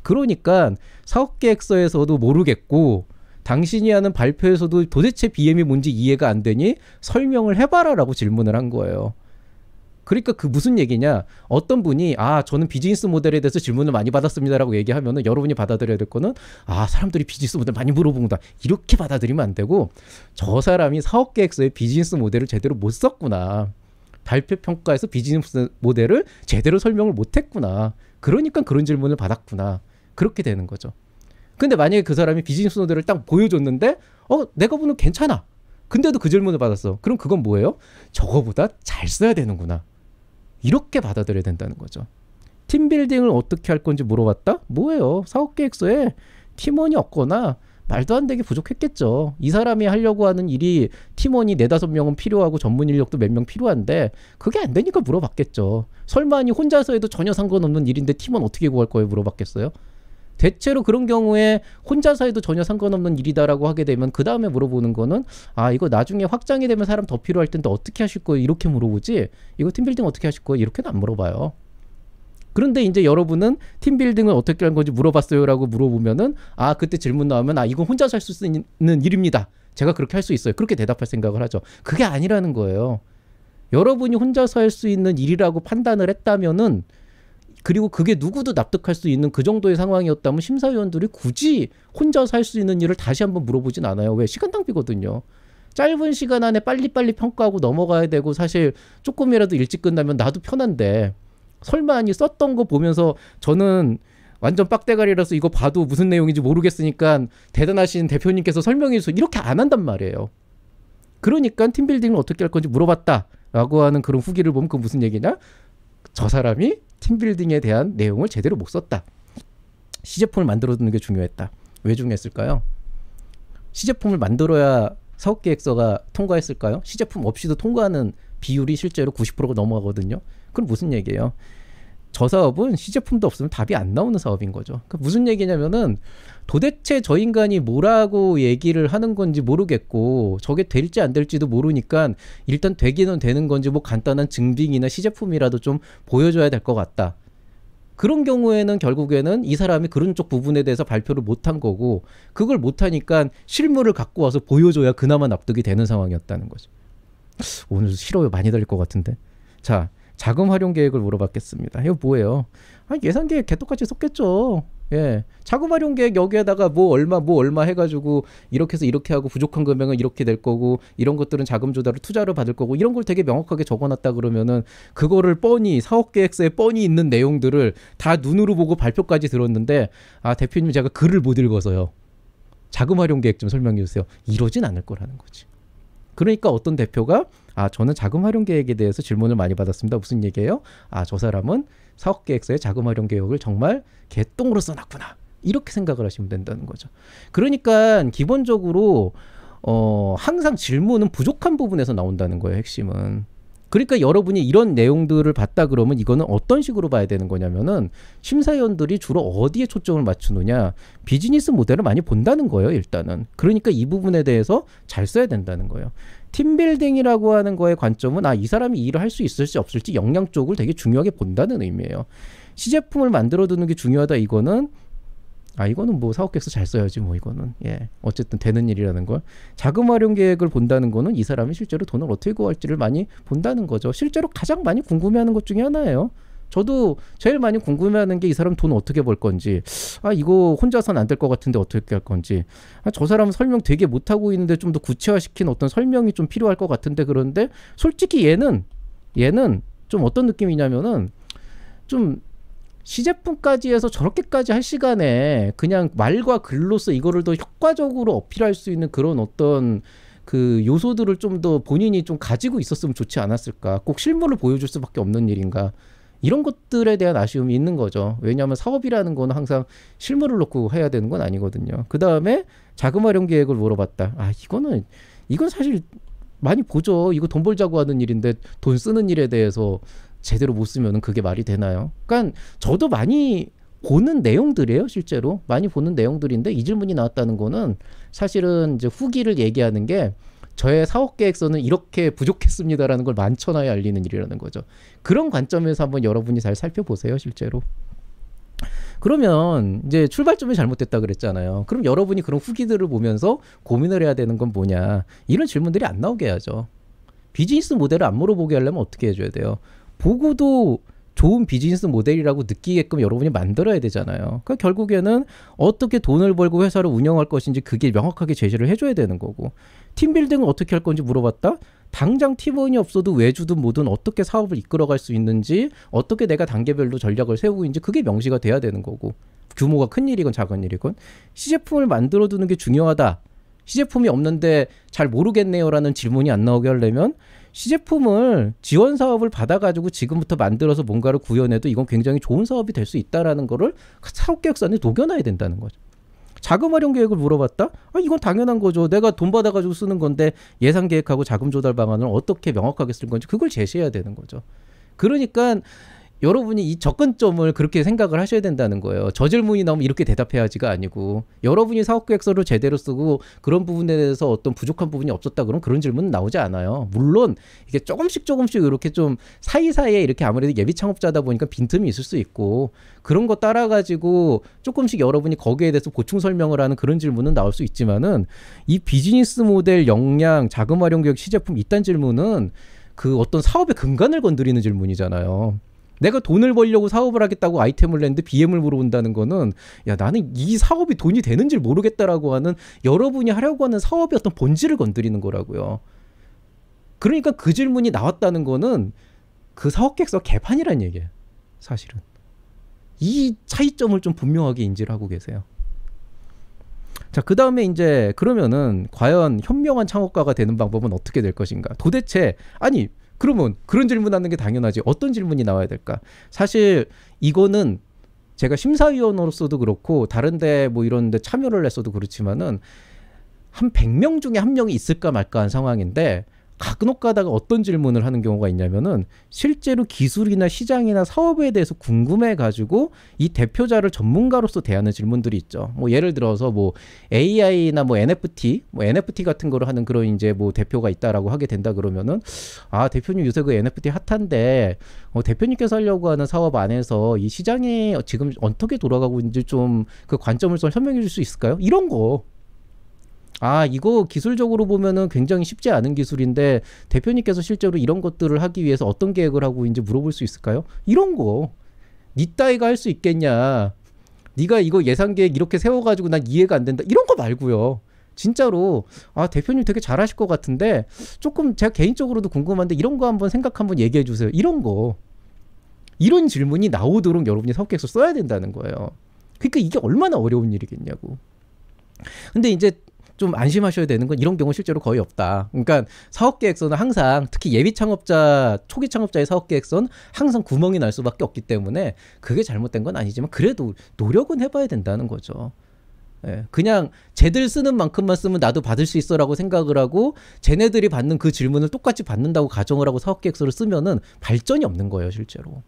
A: 그러니까 사업계획서에서도 모르겠고 당신이 하는 발표에서도 도대체 BM이 뭔지 이해가 안 되니 설명을 해봐라 라고 질문을 한 거예요. 그러니까 그 무슨 얘기냐? 어떤 분이 저는 비즈니스 모델에 대해서 질문을 많이 받았습니다라고 얘기하면은 여러분이 받아들여야 될 거는 사람들이 비즈니스 모델 많이 물어본다. 이렇게 받아들이면 안 되고 저 사람이 사업계획서에 비즈니스 모델을 제대로 못 썼구나. 발표 평가에서 비즈니스 모델을 제대로 설명을 못 했구나. 그러니까 그런 질문을 받았구나. 그렇게 되는 거죠. 근데 만약에 그 사람이 비즈니스 모델을 딱 보여줬는데 내가 보는 괜찮아. 근데도 그 질문을 받았어. 그럼 그건 뭐예요? 저거보다 잘 써야 되는구나. 이렇게 받아들여야 된다는 거죠. 팀빌딩을 어떻게 할 건지 물어봤다? 뭐예요? 사업계획서에 팀원이 없거나 말도 안 되게 부족했겠죠. 이 사람이 하려고 하는 일이 팀원이 4-5명은 필요하고 전문 인력도 몇 명 필요한데 그게 안 되니까 물어봤겠죠. 설마 아니 혼자서 해도 전혀 상관없는 일인데 팀원 어떻게 구할 거예요? 물어봤겠어요? 대체로 그런 경우에 혼자서 해도 전혀 상관없는 일이다라고 하게 되면 그 다음에 물어보는 거는 이거 나중에 확장이 되면 사람 더 필요할 텐데 어떻게 하실 거예요? 이렇게 물어보지 이거 팀빌딩 어떻게 하실 거예요? 이렇게는 안 물어봐요. 그런데 이제 여러분은 팀빌딩을 어떻게 한 건지 물어봤어요? 라고 물어보면은 그때 질문 나오면 이건 혼자서 할 수 있는 일입니다. 제가 그렇게 할 수 있어요. 그렇게 대답할 생각을 하죠. 그게 아니라는 거예요. 여러분이 혼자서 할 수 있는 일이라고 판단을 했다면은 그리고 그게 누구도 납득할 수 있는 그 정도의 상황이었다면 심사위원들이 굳이 혼자서 할 수 있는 일을 다시 한번 물어보진 않아요. 왜? 시간 낭비거든요. 짧은 시간 안에 빨리빨리 평가하고 넘어가야 되고 사실 조금이라도 일찍 끝나면 나도 편한데 설마 아니 썼던 거 보면서 저는 완전 빡대가리라서 이거 봐도 무슨 내용인지 모르겠으니까 대단하신 대표님께서 설명해 주세요. 이렇게 안 한단 말이에요. 그러니까 팀빌딩을 어떻게 할 건지 물어봤다라고 하는 그런 후기를 보면 그건 무슨 얘기냐? 저 사람이 팀빌딩에 대한 내용을 제대로 못 썼다. 시제품을 만들어두는 게 중요했다. 왜 중요했을까요? 시제품을 만들어야 사업계획서가 통과했을까요? 시제품 없이도 통과하는 비율이 실제로 90%가 넘어가거든요. 그럼 무슨 얘기예요? 저 사업은 시제품도 없으면 답이 안 나오는 사업인 거죠. 그러니까 무슨 얘기냐면은 도대체 저 인간이 뭐라고 얘기를 하는 건지 모르겠고 저게 될지 안 될지도 모르니까 일단 되기는 되는 건지 뭐 간단한 증빙이나 시제품이라도 좀 보여줘야 될 것 같다. 그런 경우에는 결국에는 이 사람이 그런 쪽 부분에 대해서 발표를 못한 거고 그걸 못하니까 실물을 갖고 와서 보여줘야 그나마 납득이 되는 상황이었다는 거죠. 오늘 싫어요 많이 달릴 것 같은데. 자, 자금 활용 계획을 물어봤겠습니다. 이거 뭐예요? 예산 계획 개떡같이 썼겠죠. 예, 자금 활용 계획 여기에다가 뭐 얼마 해가지고 이렇게 해서 이렇게 하고 부족한 금액은 이렇게 될 거고 이런 것들은 자금 조달을 투자를 받을 거고 이런 걸 되게 명확하게 적어놨다 그러면은 그거를 뻔히 사업 계획서에 뻔히 있는 내용들을 다 눈으로 보고 발표까지 들었는데 아 대표님 제가 글을 못 읽어서요. 자금 활용 계획 좀 설명해 주세요. 이러진 않을 거라는 거지. 그러니까 어떤 대표가 저는 자금 활용 계획에 대해서 질문을 많이 받았습니다. 무슨 얘기예요? 저 사람은 사업 계획서에 자금 활용 계획을 정말 개똥으로 써놨구나. 이렇게 생각을 하시면 된다는 거죠. 그러니까 기본적으로 항상 질문은 부족한 부분에서 나온다는 거예요. 핵심은. 그러니까 여러분이 이런 내용들을 봤다 그러면 이거는 어떤 식으로 봐야 되는 거냐면은 심사위원들이 주로 어디에 초점을 맞추느냐 비즈니스 모델을 많이 본다는 거예요. 일단은. 그러니까 이 부분에 대해서 잘 써야 된다는 거예요. 팀빌딩이라고 하는 거의 관점은 이 사람이 이 일을 할 수 있을지 없을지 역량 쪽을 되게 중요하게 본다는 의미예요. 시제품을 만들어두는 게 중요하다. 이거는 뭐 사업계획서 잘 써야지 뭐 이거는 어쨌든 되는 일이라는 걸. 자금 활용 계획을 본다는 거는 이 사람이 실제로 돈을 어떻게 구할지를 많이 본다는 거죠. 실제로 가장 많이 궁금해하는 것 중에 하나예요. 저도 제일 많이 궁금해하는 게 이 사람 돈 어떻게 벌 건지, 이거 혼자서는 안 될 것 같은데 어떻게 할 건지, 저 사람은 설명 되게 못하고 있는데 좀 더 구체화시킨 어떤 설명이 좀 필요할 것 같은데 그런데 솔직히 얘는 좀 어떤 느낌이냐면은 좀 시제품까지 해서 저렇게까지 할 시간에 그냥 말과 글로써 이거를 더 효과적으로 어필할 수 있는 그런 어떤 그 요소들을 좀 더 본인이 좀 가지고 있었으면 좋지 않았을까. 꼭 실물을 보여줄 수밖에 없는 일인가. 이런 것들에 대한 아쉬움이 있는 거죠. 왜냐하면 사업이라는 거는 항상 실물을 놓고 해야 되는 건 아니거든요. 그 다음에 자금 활용 계획을 물어봤다. 이건 사실 많이 보죠. 이거 돈 벌자고 하는 일인데 돈 쓰는 일에 대해서 제대로 못 쓰면 그게 말이 되나요? 그러니까 저도 많이 보는 내용들이에요. 실제로 많이 보는 내용들인데 이 질문이 나왔다는 거는 사실은 이제 후기를 얘기하는 게 저의 사업 계획서는 이렇게 부족했습니다라는 걸 만천하에 알리는 일이라는 거죠. 그런 관점에서 한번 여러분이 잘 살펴보세요. 실제로. 그러면 이제 출발점이 잘못됐다 그랬잖아요. 그럼 여러분이 그런 후기들을 보면서 고민을 해야 되는 건 뭐냐. 이런 질문들이 안 나오게 해야죠. 비즈니스 모델을 안 물어보게 하려면 어떻게 해줘야 돼요? 보고도 좋은 비즈니스 모델이라고 느끼게끔 여러분이 만들어야 되잖아요. 그러니까 결국에는 어떻게 돈을 벌고 회사를 운영할 것인지 그게 명확하게 제시를 해줘야 되는 거고, 팀빌딩은 어떻게 할 건지 물어봤다? 당장 팀원이 없어도 외주든 뭐든 어떻게 사업을 이끌어갈 수 있는지, 어떻게 내가 단계별로 전략을 세우고 있는지 그게 명시가 돼야 되는 거고, 규모가 큰 일이건 작은 일이건. 시제품을 만들어두는 게 중요하다. 시제품이 없는데 잘 모르겠네요라는 질문이 안 나오게 하려면 시제품을 지원 사업을 받아가지고 지금부터 만들어서 뭔가를 구현해도 이건 굉장히 좋은 사업이 될 수 있다라는 거를 사업계획서에 녹여놔야 된다는 거죠. 자금 활용 계획을 물어봤다? 이건 당연한 거죠. 내가 돈 받아가지고 쓰는 건데 예산 계획하고 자금 조달 방안을 어떻게 명확하게 쓸 건지 그걸 제시해야 되는 거죠. 그러니까 여러분이 이 접근점을 그렇게 생각을 하셔야 된다는 거예요. 저 질문이 나오면 이렇게 대답해야지가 아니고, 여러분이 사업계획서를 제대로 쓰고 그런 부분에 대해서 어떤 부족한 부분이 없었다 그러면 그런 질문은 나오지 않아요. 물론 이게 조금씩 이렇게 좀 사이사이에 이렇게 아무래도 예비 창업자다 보니까 빈틈이 있을 수 있고, 그런 거 따라가지고 조금씩 여러분이 거기에 대해서 보충 설명을 하는 그런 질문은 나올 수 있지만은, 이 비즈니스 모델, 역량, 자금 활용 계획, 시제품 이딴 질문은 그 어떤 사업의 근간을 건드리는 질문이잖아요. 내가 돈을 벌려고 사업을 하겠다고 아이템을 냈는데 BM을 물어본다는 거는, 나는 이 사업이 돈이 되는지 모르겠다라고 하는, 여러분이 하려고 하는 사업의 어떤 본질을 건드리는 거라고요. 그러니까 그 질문이 나왔다는 거는 그 사업계획서 개판이란 얘기예요. 사실은. 이 차이점을 좀 분명하게 인지를 하고 계세요. 자, 그 다음에 이제 그러면은 과연 현명한 창업가가 되는 방법은 어떻게 될 것인가? 도대체 그러면 그런 질문하는 게 당연하지. 어떤 질문이 나와야 될까? 사실 이거는 제가 심사위원으로서도 그렇고 다른데 뭐 이런데 참여를 했어도 그렇지만은 한 100명 중에 한 명이 있을까 말까 한 상황인데, 간혹 가다가 어떤 질문을 하는 경우가 있냐면은 실제로 기술이나 시장이나 사업에 대해서 궁금해 가지고 이 대표자를 전문가로서 대하는 질문들이 있죠. 뭐 예를 들어서 뭐 AI나 뭐 NFT 같은 거를 하는 그런 이제 뭐 대표가 있다라고 하게 된다 그러면은 아, 대표님 요새 그 NFT 핫한데 대표님께서 하려고 하는 사업 안에서 이 시장이 지금 어떻게 돌아가고 있는지 좀 그 관점을 좀 설명해 줄 수 있을까요? 이런 거. 아, 이거 기술적으로 보면은 굉장히 쉽지 않은 기술인데 대표님께서 실제로 이런 것들을 하기 위해서 어떤 계획을 하고 있는지 물어볼 수 있을까요? 이런 거. 니 따위가 할 수 있겠냐? 네가 이거 예산 계획 이렇게 세워가지고 난 이해가 안 된다. 이런 거 말고요. 진짜로 아, 대표님 되게 잘하실 것 같은데 조금 제가 개인적으로도 궁금한데 이런 거 한번 얘기해 주세요. 이런 거. 이런 질문이 나오도록 여러분이 사업계획서 써야 된다는 거예요. 그러니까 이게 얼마나 어려운 일이겠냐고. 근데 이제 좀 안심하셔야 되는 건 이런 경우 실제로 거의 없다. 그러니까 사업계획서는 항상 특히 예비 창업자, 초기 창업자의 사업계획서는 항상 구멍이 날 수밖에 없기 때문에 그게 잘못된 건 아니지만 그래도 노력은 해봐야 된다는 거죠. 예, 그냥 쟤들 쓰는 만큼만 쓰면 나도 받을 수 있어라고 생각을 하고 쟤네들이 받는 그 질문을 똑같이 받는다고 가정을 하고 사업계획서를 쓰면은 발전이 없는 거예요, 실제로.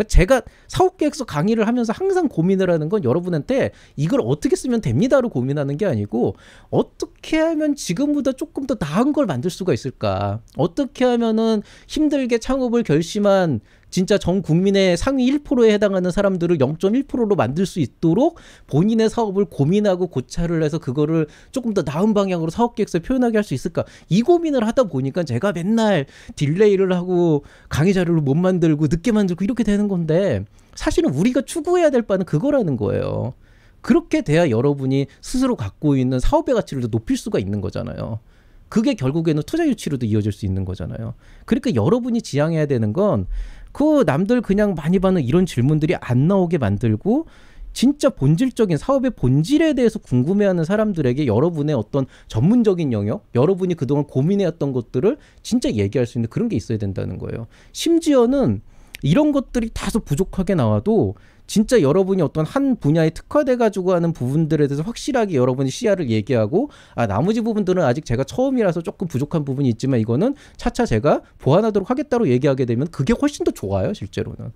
A: 제가 사업계획서 강의를 하면서 항상 고민을 하는 건 여러분한테 이걸 어떻게 쓰면 됩니다로 고민하는 게 아니고 어떻게 하면 지금보다 조금 더 나은 걸 만들 수가 있을까? 어떻게 하면은 힘들게 창업을 결심한 진짜 전 국민의 상위 1%에 해당하는 사람들을 0.1%로 만들 수 있도록 본인의 사업을 고민하고 고찰을 해서 그거를 조금 더 나은 방향으로 사업계획서에 표현하게 할 수 있을까? 이 고민을 하다 보니까 제가 맨날 딜레이를 하고 강의 자료를 못 만들고 늦게 만들고 이렇게 되는 건데 사실은 우리가 추구해야 될 바는 그거라는 거예요. 그렇게 돼야 여러분이 스스로 갖고 있는 사업의 가치를 더 높일 수가 있는 거잖아요. 그게 결국에는 투자 유치로도 이어질 수 있는 거잖아요. 그러니까 여러분이 지향해야 되는 건 그 남들 그냥 많이 받는 이런 질문들이 안 나오게 만들고 진짜 본질적인 사업의 본질에 대해서 궁금해하는 사람들에게 여러분의 어떤 전문적인 영역, 여러분이 그동안 고민해왔던 것들을 진짜 얘기할 수 있는 그런 게 있어야 된다는 거예요. 심지어는 이런 것들이 다소 부족하게 나와도 진짜 여러분이 어떤 한 분야에 특화돼 가지고 하는 부분들에 대해서 확실하게 여러분이 시야를 얘기하고 아, 나머지 부분들은 아직 제가 처음이라서 조금 부족한 부분이 있지만 이거는 차차 제가 보완하도록 하겠다로 얘기하게 되면 그게 훨씬 더 좋아요, 실제로는.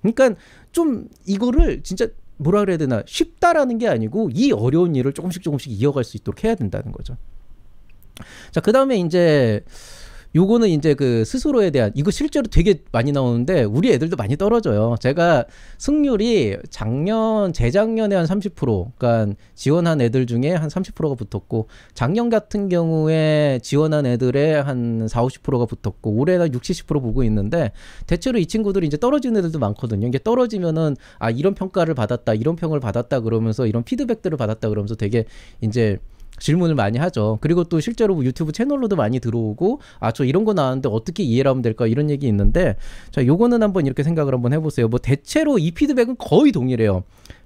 A: 그러니까 좀 이거를 진짜 뭐라 그래야 되나 쉽다라는 게 아니고 이 어려운 일을 조금씩 이어갈 수 있도록 해야 된다는 거죠. 자, 그다음에 이제 요거는 이제 그 스스로에 대한 이거 실제로 되게 많이 나오는데 우리 애들도 많이 떨어져요. 제가 승률이 재작년에 한 30%, 그러니까 지원한 애들 중에 한 30%가 붙었고 작년 같은 경우에 지원한 애들의 한 40-50%가 붙었고 올해는 60-70% 보고 있는데 대체로 이 친구들이 이제 떨어지는 애들도 많거든요. 이게 떨어지면은 아, 이런 평가를 받았다, 이런 평을 받았다 그러면서 이런 피드백들을 받았다 그러면서 되게 이제 질문을 많이 하죠. 그리고 또 실제로 유튜브 채널로도 많이 들어오고 아, 저 이런 거 나왔는데 어떻게 이해를 하면 될까 이런 얘기 있는데 자, 요거는 한번 이렇게 생각을 한번 해보세요. 뭐 대체로 이 피드백은 거의 동일해요.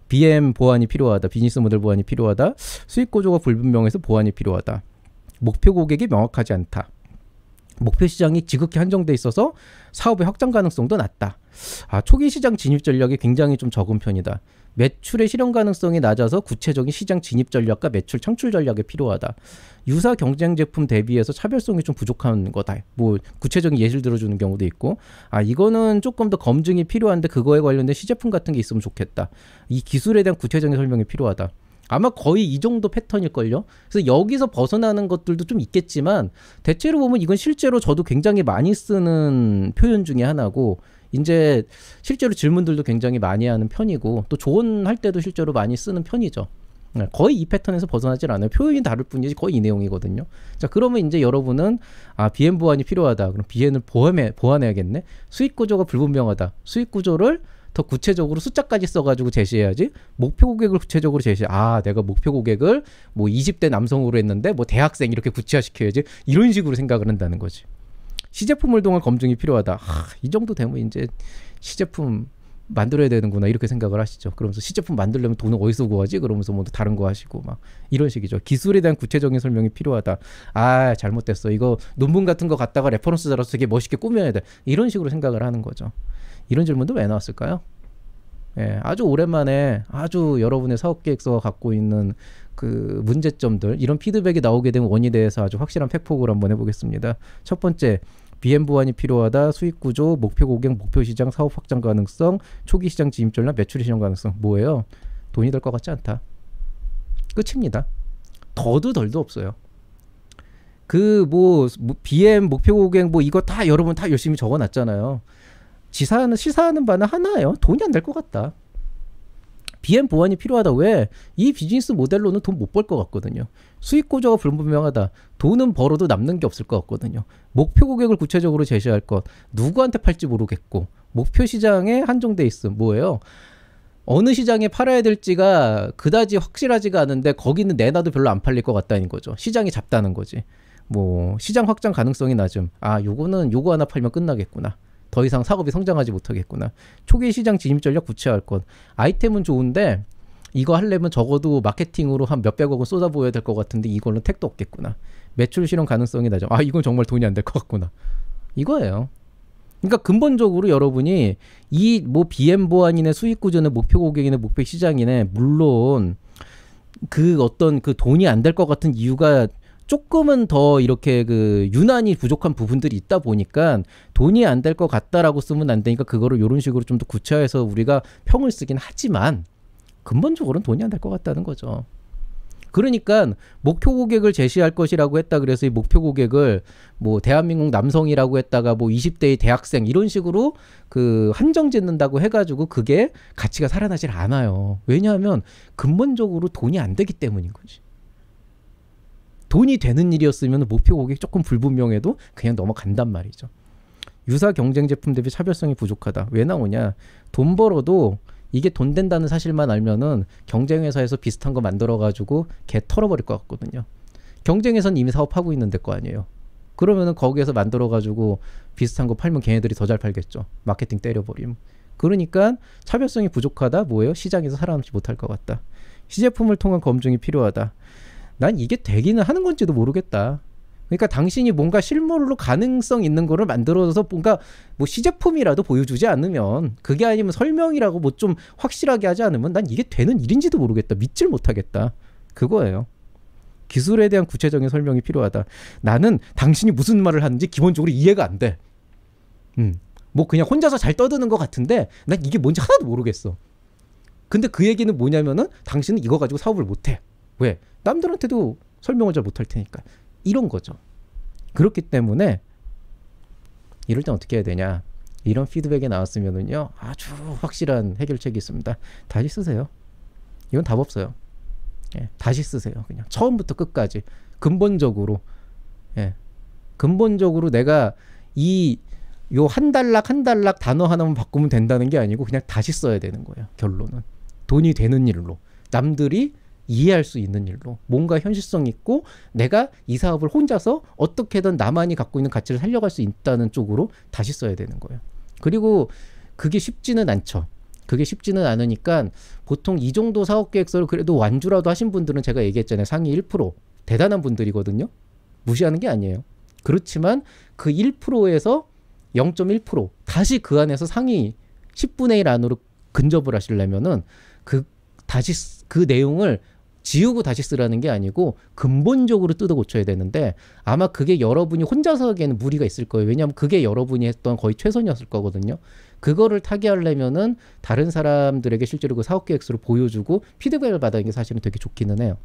A: BM 보완이 필요하다. 비즈니스 모델 보완이 필요하다. 수익 구조가 불분명해서 보완이 필요하다. 목표 고객이 명확하지 않다. 목표 시장이 지극히 한정돼 있어서 사업의 확장 가능성도 낮다. 아, 초기 시장 진입 전략이 굉장히 좀 적은 편이다. 매출의 실현 가능성이 낮아서 구체적인 시장 진입 전략과 매출 창출 전략이 필요하다. 유사 경쟁 제품 대비해서 차별성이 좀 부족한 거다. 뭐 구체적인 예시를 들어주는 경우도 있고 아, 이거는 조금 더 검증이 필요한데 그거에 관련된 시제품 같은 게 있으면 좋겠다. 이 기술에 대한 구체적인 설명이 필요하다. 아마 거의 이 정도 패턴일걸요. 그래서 여기서 벗어나는 것들도 좀 있겠지만 대체로 보면 이건 실제로 저도 굉장히 많이 쓰는 표현 중에 하나고 이제 실제로 질문들도 굉장히 많이 하는 편이고 또 조언할 때도 실제로 많이 쓰는 편이죠. 거의 이 패턴에서 벗어나질 않아요. 표현이 다를 뿐이지 거의 이 내용이거든요. 자, 그러면 이제 여러분은 아, BM 보완이 필요하다. 그럼 BM을 보완해야겠네. 수익 구조가 불분명하다. 수익 구조를 더 구체적으로 숫자까지 써가지고 제시해야지. 목표 고객을 구체적으로 제시해. 아, 내가 목표 고객을 뭐 20대 남성으로 했는데 뭐 대학생 이렇게 구체화시켜야지. 이런 식으로 생각을 한다는 거지. 시제품을 통한 검증이 필요하다. 이 정도 되면 이제 시제품 만들어야 되는구나 이렇게 생각을 하시죠. 그러면서 시제품 만들려면 돈을 어디서 구하지? 그러면서 뭐 다른 거 하시고 막 이런 식이죠. 기술에 대한 구체적인 설명이 필요하다. 아, 잘못됐어. 이거 논문 같은 거 갖다가 레퍼런스 달아서 되게 멋있게 꾸며야 돼. 이런 식으로 생각을 하는 거죠. 이런 질문도 왜 나왔을까요? 예, 아주 오랜만에 아주 여러분의 사업 계획서가 갖고 있는 그 문제점들, 이런 피드백이 나오게 된 원인에 대해서 아주 확실한 팩폭을 한번 해보겠습니다. 첫 번째, BM 보완이 필요하다. 수익 구조, 목표 고객, 목표 시장, 사업 확장 가능성, 초기 시장 진입 전략, 매출 실현 가능성. 뭐예요? 돈이 될 것 같지 않다. 끝입니다. 더도 덜도 없어요. 그 뭐 BM 목표 고객 뭐 이거 다 여러분 다 열심히 적어놨잖아요. 시사하는 바는 하나예요. 돈이 안 될 것 같다. BM 보완이 필요하다. 왜? 이 비즈니스 모델로는 돈 못 벌 것 같거든요. 수익 구조가 불분명하다. 돈은 벌어도 남는 게 없을 것 같거든요. 목표 고객을 구체적으로 제시할 것. 누구한테 팔지 모르겠고. 목표 시장에 한정돼 있음. 뭐예요? 어느 시장에 팔아야 될지가 그다지 확실하지가 않은데 거기는 내놔도 별로 안 팔릴 것 같다는 거죠. 시장이 작다는 거지. 뭐 시장 확장 가능성이 낮음. 아, 요거는 요거 하나 팔면 끝나겠구나. 더 이상 사업이 성장하지 못하겠구나. 초기 시장 진입 전략 구체화할 것. 아이템은 좋은데 이거 하려면 적어도 마케팅으로 한 몇백억은 쏟아부어야 될 것 같은데 이걸로 택도 없겠구나. 매출 실현 가능성이 낮아. 아, 이건 정말 돈이 안 될 것 같구나. 이거예요. 그러니까 근본적으로 여러분이 이 뭐 BM 보안이네 수익 구조네 목표 고객이네 목표 시장이네 물론 그 어떤 그 돈이 안 될 것 같은 이유가 조금은 더 이렇게 그 유난히 부족한 부분들이 있다 보니까 돈이 안 될 것 같다라고 쓰면 안 되니까 그거를 이런 식으로 좀 더 구체화해서 우리가 평을 쓰긴 하지만 근본적으로는 돈이 안 될 것 같다는 거죠. 그러니까 목표 고객을 제시할 것이라고 했다 그래서 이 목표 고객을 뭐 대한민국 남성이라고 했다가 뭐 20대의 대학생 이런 식으로 그 한정 짓는다고 해가지고 그게 가치가 살아나질 않아요. 왜냐하면 근본적으로 돈이 안 되기 때문인 거지. 돈이 되는 일이었으면 목표 고객 조금 불분명해도 그냥 넘어간단 말이죠. 유사 경쟁 제품 대비 차별성이 부족하다. 왜 나오냐? 돈 벌어도 이게 돈 된다는 사실만 알면은 경쟁 회사에서 비슷한 거 만들어가지고 개 털어버릴 것 같거든요. 경쟁에서는 이미 사업하고 있는 데 거 아니에요. 그러면은 거기에서 만들어가지고 비슷한 거 팔면 걔네들이 더 잘 팔겠죠. 마케팅 때려버림. 그러니까 차별성이 부족하다. 뭐예요? 시장에서 살아남지 못할 것 같다. 시제품을 통한 검증이 필요하다. 난 이게 되기는 하는 건지도 모르겠다. 그러니까 당신이 뭔가 실물로 가능성 있는 거를 만들어서 뭔가 뭐 시제품이라도 보여주지 않으면, 그게 아니면 설명이라고 뭐 좀 확실하게 하지 않으면 난 이게 되는 일인지도 모르겠다. 믿질 못하겠다. 그거예요. 기술에 대한 구체적인 설명이 필요하다. 나는 당신이 무슨 말을 하는지 기본적으로 이해가 안 돼. 뭐 그냥 혼자서 잘 떠드는 것 같은데 난 이게 뭔지 하나도 모르겠어. 근데 그 얘기는 뭐냐면은 당신은 이거 가지고 사업을 못해. 왜? 남들한테도 설명을 잘 못할 테니까. 이런 거죠. 그렇기 때문에 이럴 땐 어떻게 해야 되냐. 이런 피드백이 나왔으면은요, 아주 확실한 해결책이 있습니다. 다시 쓰세요. 이건 답 없어요. 예, 다시 쓰세요. 그냥 처음부터 끝까지 근본적으로. 예, 근본적으로 내가 요 한 단락 단어 하나만 바꾸면 된다는 게 아니고 그냥 다시 써야 되는 거예요. 결론은 돈이 되는 일로, 남들이 이해할 수 있는 일로, 뭔가 현실성 있고 내가 이 사업을 혼자서 어떻게든 나만이 갖고 있는 가치를 살려갈 수 있다는 쪽으로 다시 써야 되는 거예요. 그리고 그게 쉽지는 않죠. 그게 쉽지는 않으니까 보통 이 정도 사업계획서를 그래도 완주라도 하신 분들은 제가 얘기했잖아요. 상위 1%. 대단한 분들이거든요. 무시하는 게 아니에요. 그렇지만 그 1%에서 0.1% 다시 그 안에서 상위 10분의 1 안으로 근접을 하시려면은 다시 그 내용을 지우고 다시 쓰라는 게 아니고 근본적으로 뜯어 고쳐야 되는데, 아마 그게 여러분이 혼자서 하기에는 무리가 있을 거예요. 왜냐하면 그게 여러분이 했던 거의 최선이었을 거거든요. 그거를 타개하려면은 다른 사람들에게 실제로 그 사업계획서를 보여주고 피드백을 받는 게 사실은 되게 좋기는 해요.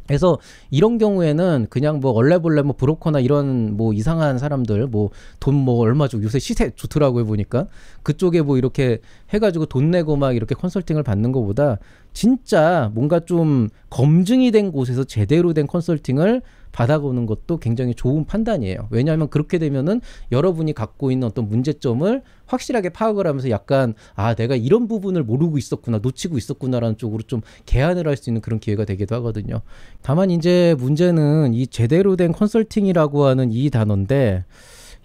A: 그래서 이런 경우에는 그냥 뭐 얼레벌레 뭐 브로커나 이런 뭐 이상한 사람들 뭐 돈 뭐 얼마 주고, 요새 시세 좋더라고요 보니까, 그쪽에 뭐 이렇게 해가지고 돈 내고 막 이렇게 컨설팅을 받는 것보다 진짜 뭔가 좀 검증이 된 곳에서 제대로 된 컨설팅을 받아보는 것도 굉장히 좋은 판단이에요. 왜냐하면 그렇게 되면은 여러분이 갖고 있는 어떤 문제점을 확실하게 파악을 하면서 약간 내가 이런 부분을 모르고 있었구나, 놓치고 있었구나라는 쪽으로 좀 개안을 할 수 있는 그런 기회가 되기도 하거든요. 다만 이제 문제는 이 제대로 된 컨설팅이라고 하는 이 단어인데,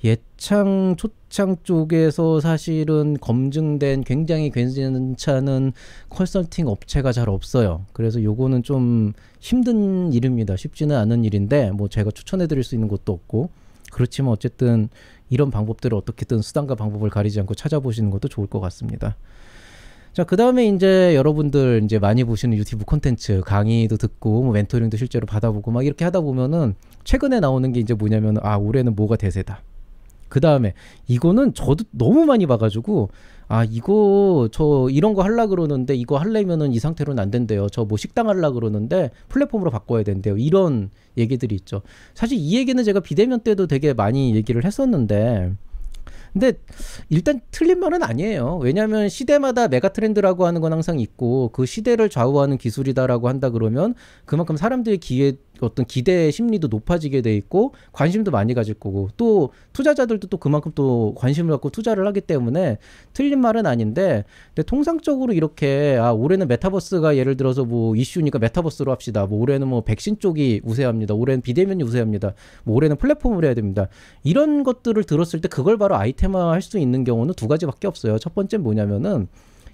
A: 예창, 초창 쪽에서 사실은 검증된 굉장히 괜찮은 컨설팅 업체가 잘 없어요. 그래서 요거는 좀 힘든 일입니다. 쉽지는 않은 일인데 뭐 제가 추천해 드릴 수 있는 것도 없고, 그렇지만 어쨌든 이런 방법들을 어떻게든 수단과 방법을 가리지 않고 찾아보시는 것도 좋을 것 같습니다. 자, 그 다음에 이제 여러분들 이제 많이 보시는 유튜브 콘텐츠, 강의도 듣고, 뭐 멘토링도 실제로 받아보고 막 이렇게 하다 보면은 최근에 나오는 게 이제 뭐냐면, 아, 올해는 뭐가 대세다. 그 다음에 이거는 저도 너무 많이 봐가지고, 아, 이거 저 이런 거 하려 그러는데 이거 하려면은 이 상태로는 안 된대요. 저 뭐 식당 하려 그러는데 플랫폼으로 바꿔야 된대요. 이런 얘기들이 있죠. 사실 이 얘기는 제가 비대면 때도 되게 많이 얘기를 했었는데, 근데 일단 틀린 말은 아니에요. 왜냐하면 시대마다 메가 트렌드라고 하는 건 항상 있고, 그 시대를 좌우하는 기술이다라고 한다 그러면 그만큼 사람들의 어떤 기대 심리도 높아지게 돼 있고 관심도 많이 가질 거고, 또 투자자들도 또 그만큼 또 관심을 갖고 투자를 하기 때문에 틀린 말은 아닌데, 근데 통상적으로 이렇게 올해는 메타버스가 예를 들어서 뭐 이슈니까 메타버스로 합시다. 뭐 올해는 뭐 백신 쪽이 우세합니다. 올해는 비대면이 우세합니다. 뭐 올해는 플랫폼을 해야 됩니다. 이런 것들을 들었을 때 그걸 바로 아이템화 할 수 있는 경우는 두 가지밖에 없어요. 첫 번째 뭐냐면은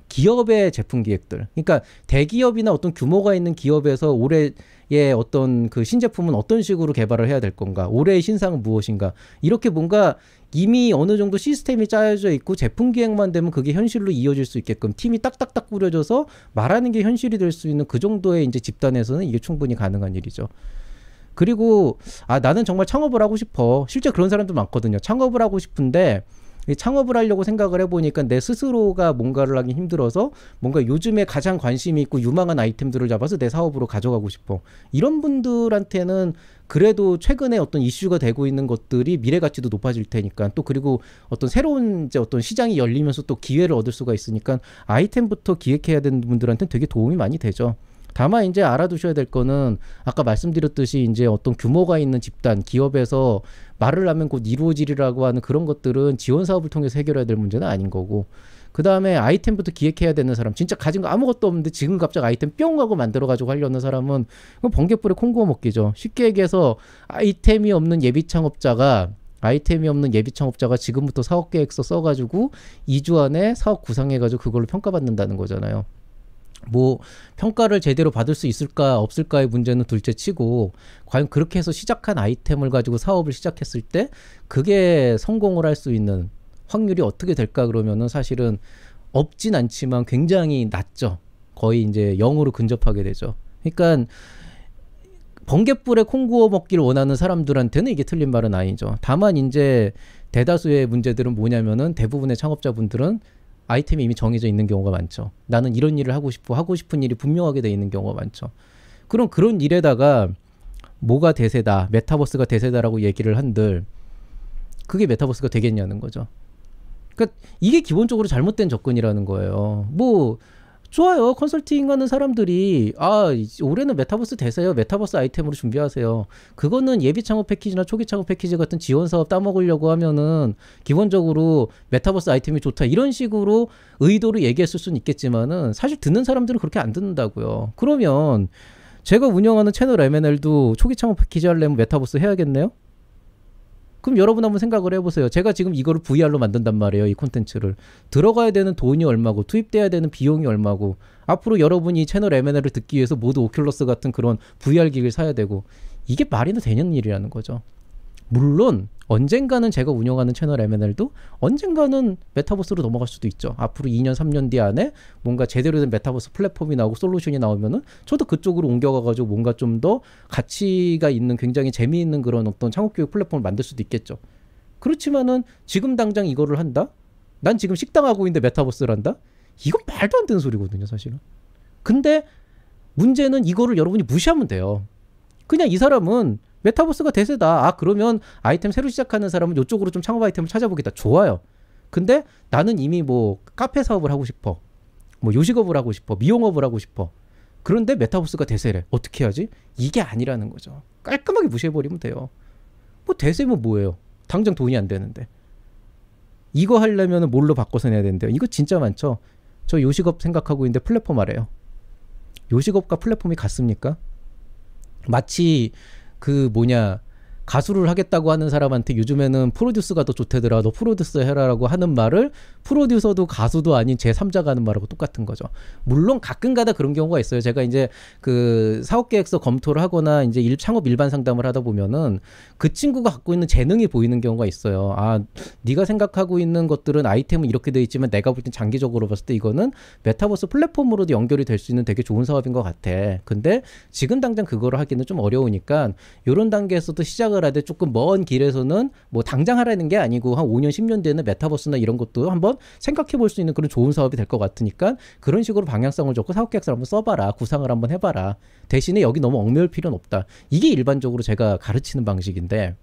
A: 기업의 제품 기획들. 그러니까 대기업이나 어떤 규모가 있는 기업에서 올해의 어떤 그 신제품은 어떤 식으로 개발을 해야 될 건가? 올해의 신상은 무엇인가? 이렇게 뭔가 이미 어느 정도 시스템이 짜여져 있고 제품 기획만 되면 그게 현실로 이어질 수 있게끔 팀이 딱딱딱 꾸려져서 말하는 게 현실이 될 수 있는 그 정도의 이제 집단에서는 이게 충분히 가능한 일이죠. 그리고 나는 정말 창업을 하고 싶어. 실제 그런 사람도 많거든요. 창업을 하고 싶은데 창업을 하려고 생각을 해보니까 내 스스로가 뭔가를 하기 힘들어서 뭔가 요즘에 가장 관심이 있고 유망한 아이템들을 잡아서 내 사업으로 가져가고 싶어. 이런 분들한테는 그래도 최근에 어떤 이슈가 되고 있는 것들이 미래 가치도 높아질 테니까, 또 그리고 어떤 새로운 이제 어떤 시장이 열리면서 또 기회를 얻을 수가 있으니까 아이템부터 기획해야 되는 분들한테는 되게 도움이 많이 되죠. 다만 이제 알아두셔야 될 거는 아까 말씀드렸듯이 이제 어떤 규모가 있는 집단, 기업에서 말을 하면 곧 이루어지리라고 하는 그런 것들은 지원 사업을 통해서 해결해야 될 문제는 아닌 거고, 그 다음에 아이템부터 기획해야 되는 사람, 진짜 가진 거 아무것도 없는데 지금 갑자기 아이템 뿅 하고 만들어가지고 하려는 사람은 그건 번개불에 콩 구워 먹기죠. 쉽게 얘기해서 아이템이 없는 예비 창업자가 지금부터 사업 계획서 써가지고 2주 안에 사업 구상해가지고 그걸로 평가받는다는 거잖아요. 뭐 평가를 제대로 받을 수 있을까 없을까의 문제는 둘째 치고, 과연 그렇게 해서 시작한 아이템을 가지고 사업을 시작했을 때 그게 성공을 할 수 있는 확률이 어떻게 될까 그러면은 사실은 없진 않지만 굉장히 낮죠. 거의 이제 0으로 근접하게 되죠. 그러니까 번갯불에 콩 구워 먹기를 원하는 사람들한테는 이게 틀린 말은 아니죠. 다만 이제 대다수의 문제들은 뭐냐면은 대부분의 창업자분들은 아이템이 이미 정해져 있는 경우가 많죠. 나는 이런 일을 하고 싶은 일이 분명하게 돼 있는 경우가 많죠. 그럼 그런 일에다가 뭐가 대세다, 메타버스가 대세다라고 얘기를 한들 그게 메타버스가 되겠냐는 거죠. 그러니까 이게 기본적으로 잘못된 접근이라는 거예요. 뭐 좋아요. 컨설팅 하는 사람들이 올해는 메타버스 대세요. 메타버스 아이템으로 준비하세요. 그거는 예비 창업 패키지나 초기 창업 패키지 같은 지원 사업 따먹으려고 하면은 기본적으로 메타버스 아이템이 좋다 이런 식으로 의도로 얘기했을 수는 있겠지만은 사실 듣는 사람들은 그렇게 안 듣는다고요. 그러면 제가 운영하는 채널 M&L도 초기 창업 패키지 하려면 메타버스 해야겠네요? 그럼 여러분 한번 생각을 해보세요. 제가 지금 이거를 VR로 만든단 말이에요. 이 콘텐츠를. 들어가야 되는 돈이 얼마고 투입돼야 되는 비용이 얼마고, 앞으로 여러분이 이 채널 M&L을 듣기 위해서 모두 오큘러스 같은 그런 VR 기기를 사야 되고, 이게 말이나 되는 일이라는 거죠. 물론 언젠가는 제가 운영하는 채널 M&L도 언젠가는 메타버스로 넘어갈 수도 있죠. 앞으로 2년 3년 뒤 안에 뭔가 제대로 된 메타버스 플랫폼이 나오고 솔루션이 나오면은 저도 그쪽으로 옮겨가가지고 뭔가 좀 더 가치가 있는 굉장히 재미있는 그런 어떤 창업교육 플랫폼을 만들 수도 있겠죠. 그렇지만은 지금 당장 이거를 한다? 난 지금 식당 하고 있는데 메타버스를 한다? 이건 말도 안 되는 소리거든요, 사실은. 근데 문제는 이거를 여러분이 무시하면 돼요. 그냥 이 사람은 메타버스가 대세다. 그러면 아이템 새로 시작하는 사람은 이쪽으로 좀 창업 아이템을 찾아보겠다. 좋아요. 근데 나는 이미 뭐 카페 사업을 하고 싶어. 뭐 요식업을 하고 싶어. 미용업을 하고 싶어. 그런데 메타버스가 대세래. 어떻게 하지? 이게 아니라는 거죠. 깔끔하게 무시해버리면 돼요. 뭐 대세면 뭐예요? 당장 돈이 안 되는데. 이거 하려면 뭘로 바꿔서 내야 되는데요. 이거 진짜 많죠. 저 요식업 생각하고 있는데 플랫폼 하래요. 요식업과 플랫폼이 같습니까? 마치 가수를 하겠다고 하는 사람한테 요즘에는 프로듀스가 더 좋대더라. 너 프로듀서 해라라고 하는 말을 프로듀서도 가수도 아닌 제3자가 하는 말하고 똑같은 거죠. 물론 가끔가다 그런 경우가 있어요. 제가 이제 그 사업계획서 검토를 하거나 이제 창업 일반 상담을 하다 보면은 그 친구가 갖고 있는 재능이 보이는 경우가 있어요. 아, 네가 생각하고 있는 것들은 아이템은 이렇게 돼 있지만 내가 볼 땐 장기적으로 봤을 때 이거는 메타버스 플랫폼으로도 연결이 될 수 있는 되게 좋은 사업인 것 같아. 근데 지금 당장 그거를 하기는 좀 어려우니까 이런 단계에서도 시작을 하되 조금 먼 길에서는 뭐 당장 하라는 게 아니고 한 5년 10년 뒤에는 메타버스나 이런 것도 한번 생각해 볼 수 있는 그런 좋은 사업이 될 것 같으니까 그런 식으로 방향성을 줬고 사업계획서를 한번 써봐라. 구상을 한번 해봐라. 대신에 여기 너무 얽매일 필요는 없다. 이게 일반적으로 제가 가르치는 방식인데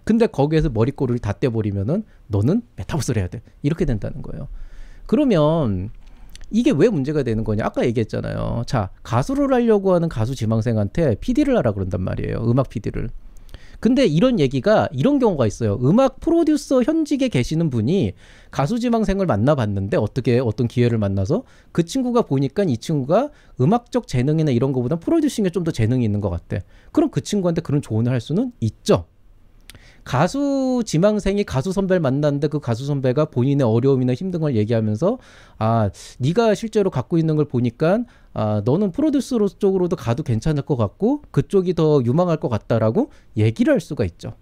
A: 근데 거기에서 머리꼬리를 다 떼버리면은 너는 메타버스를 해야 돼. 이렇게 된다는 거예요. 그러면 이게 왜 문제가 되는 거냐? 아까 얘기했잖아요. 자, 가수를 하려고 하는 가수 지망생한테 PD를 하라 그런단 말이에요. 음악 PD를. 근데 이런 얘기가 이런 경우가 있어요. 음악 프로듀서 현직에 계시는 분이 가수 지망생을 만나봤는데 어떤 기회를 만나서 그 친구가 보니까 이 친구가 음악적 재능이나 이런 거보다 프로듀싱에 좀 더 재능이 있는 것 같대. 그럼 그 친구한테 그런 조언을 할 수는 있죠. 가수 지망생이 가수 선배를 만났는데 그 가수 선배가 본인의 어려움이나 힘든 걸 얘기하면서 아, 네가 실제로 갖고 있는 걸 보니까 아, 너는 프로듀서 쪽으로도 가도 괜찮을 것 같고 그쪽이 더 유망할 것 같다라고 얘기를 할 수가 있죠.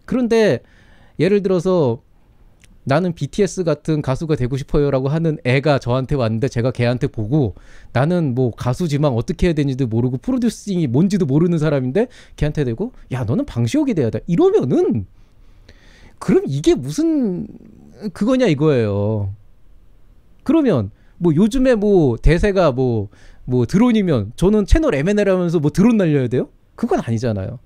A: 그런데 예를 들어서 나는 BTS 같은 가수가 되고 싶어요라고 하는 애가 저한테 왔는데 제가 걔한테 보고 나는 뭐 가수 지망 어떻게 해야 되는지도 모르고 프로듀싱이 뭔지도 모르는 사람인데 걔한테 대고 야 너는 방시혁이 돼야 돼 이러면은 그럼 이게 무슨 그거냐 이거예요. 그러면 뭐 요즘에 뭐 대세가 뭐 드론이면 저는 채널 M&A 하면서 뭐 드론 날려야 돼요? 그건 아니잖아요.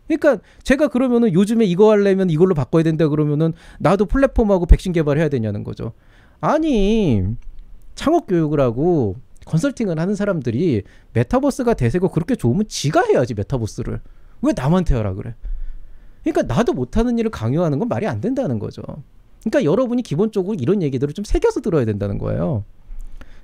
A: 그러니까 제가 그러면은 요즘에 이거 하려면 이걸로 바꿔야 된다 그러면은 나도 플랫폼하고 백신 개발해야 되냐는 거죠. 아니 창업 교육을 하고 컨설팅을 하는 사람들이 메타버스가 대세고 그렇게 좋으면 지가 해야지 메타버스를. 왜 남한테 하라 그래. 그러니까 나도 못하는 일을 강요하는 건 말이 안 된다는 거죠. 그러니까 여러분이 기본적으로 이런 얘기들을 좀 새겨서 들어야 된다는 거예요.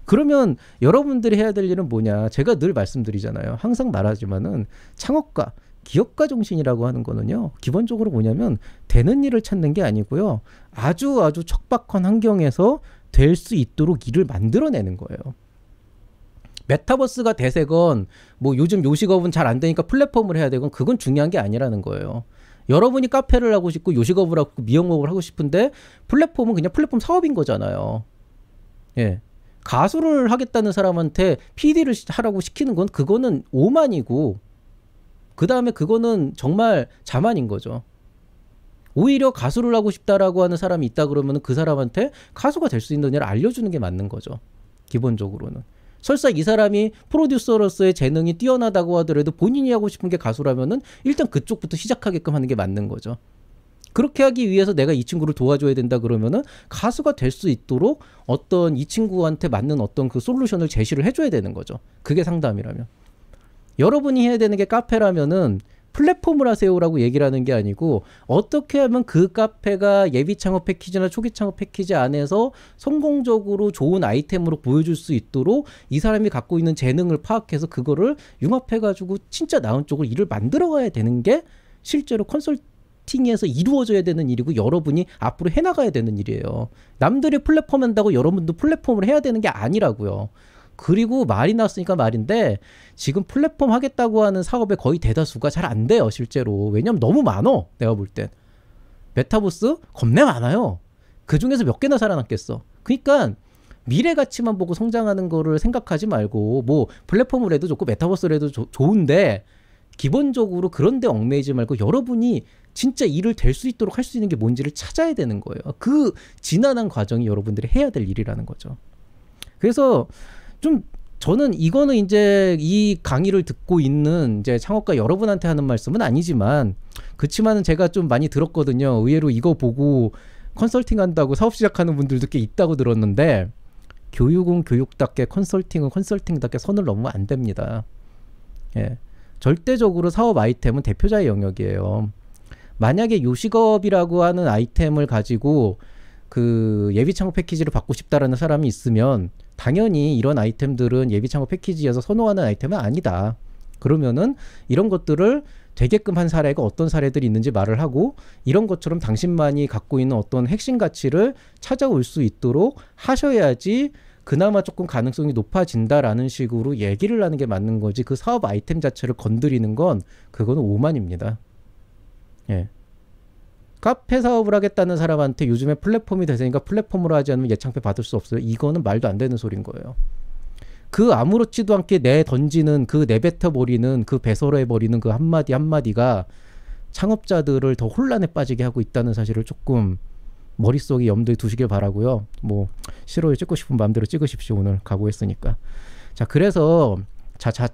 A: 그러면 여러분들이 해야 될 일은 뭐냐. 제가 늘 말씀드리잖아요. 항상 말하지만은 창업가 기업가 정신이라고 하는 거는요. 기본적으로 뭐냐면 되는 일을 찾는 게 아니고요. 아주 척박한 환경에서 될 수 있도록 일을 만들어내는 거예요. 메타버스가 대세건 뭐 요즘 요식업은 잘 안 되니까 플랫폼을 해야 되건 그건 중요한 게 아니라는 거예요. 여러분이 카페를 하고 싶고 요식업을 하고 미용업을 하고 싶은데 플랫폼은 그냥 플랫폼 사업인 거잖아요. 예. 가수를 하겠다는 사람한테 PD를 하라고 시키는 건 그거는 오만이고 그 다음에 그거는 정말 자만인 거죠. 오히려 가수를 하고 싶다라고 하는 사람이 있다 그러면 그 사람한테 가수가 될 수 있는 일을 알려주는 게 맞는 거죠. 기본적으로는. 설사 이 사람이 프로듀서로서의 재능이 뛰어나다고 하더라도 본인이 하고 싶은 게 가수라면은 일단 그쪽부터 시작하게끔 하는 게 맞는 거죠. 그렇게 하기 위해서 내가 이 친구를 도와줘야 된다 그러면은 가수가 될 수 있도록 어떤 이 친구한테 맞는 어떤 그 솔루션을 제시를 해줘야 되는 거죠. 그게 상담이라면. 여러분이 해야 되는 게 카페라면은 플랫폼을 하세요라고 얘기를 하는 게 아니고 어떻게 하면 그 카페가 예비 창업 패키지나 초기 창업 패키지 안에서 성공적으로 좋은 아이템으로 보여줄 수 있도록 이 사람이 갖고 있는 재능을 파악해서 그거를 융합해가지고 진짜 나은 쪽으로 일을 만들어가야 되는 게 실제로 컨설팅에서 이루어져야 되는 일이고 여러분이 앞으로 해나가야 되는 일이에요. 남들이 플랫폼 한다고 여러분도 플랫폼을 해야 되는 게 아니라고요. 그리고 말이 나왔으니까 말인데 지금 플랫폼 하겠다고 하는 사업의 거의 대다수가 잘 안 돼요 실제로. 왜냐면 너무 많어. 내가 볼 땐 메타버스 겁내 많아요. 그중에서 몇 개나 살아남겠어. 그러니까 미래 가치만 보고 성장하는 거를 생각하지 말고 뭐 플랫폼을 해도 좋고 메타버스를 해도 좋은데 기본적으로 그런 데 얽매이지 말고 여러분이 진짜 일을 될 수 있도록 할 수 있는 게 뭔지를 찾아야 되는 거예요. 그 지난한 과정이 여러분들이 해야 될 일이라는 거죠. 그래서 좀 저는 이거는 이제 이 강의를 듣고 있는 이제 창업가 여러분한테 하는 말씀은 아니지만 그치만은 제가 좀 많이 들었거든요. 의외로 이거 보고 컨설팅 한다고 사업 시작하는 분들도 꽤 있다고 들었는데 교육은 교육답게 컨설팅은 컨설팅답게 선을 넘으면 안 됩니다. 예. 절대적으로 사업 아이템은 대표자의 영역이에요. 만약에 요식업이라고 하는 아이템을 가지고 그 예비 창업 패키지를 받고 싶다라는 사람이 있으면 당연히 이런 아이템들은 예비 창업 패키지에서 선호하는 아이템은 아니다. 그러면은 이런 것들을 되게끔 한 사례가 어떤 사례들이 있는지 말을 하고 이런 것처럼 당신만이 갖고 있는 어떤 핵심 가치를 찾아올 수 있도록 하셔야지 그나마 조금 가능성이 높아진다라는 식으로 얘기를 하는 게 맞는 거지 그 사업 아이템 자체를 건드리는 건 그거는 오만입니다. 예. 카페 사업을 하겠다는 사람한테 요즘에 플랫폼이 대세니까 플랫폼으로 하지 않으면 예창패 받을 수 없어요. 이거는 말도 안 되는 소린 거예요. 그 아무렇지도 않게 내던지는 그 내뱉어버리는 그 배설해버리는 그 한마디 한마디가 창업자들을 더 혼란에 빠지게 하고 있다는 사실을 조금 머릿속에 염두에 두시길 바라고요. 뭐 싫어요 찍고 싶은 마음대로 찍으십시오. 오늘 각오했으니까. 자, 그래서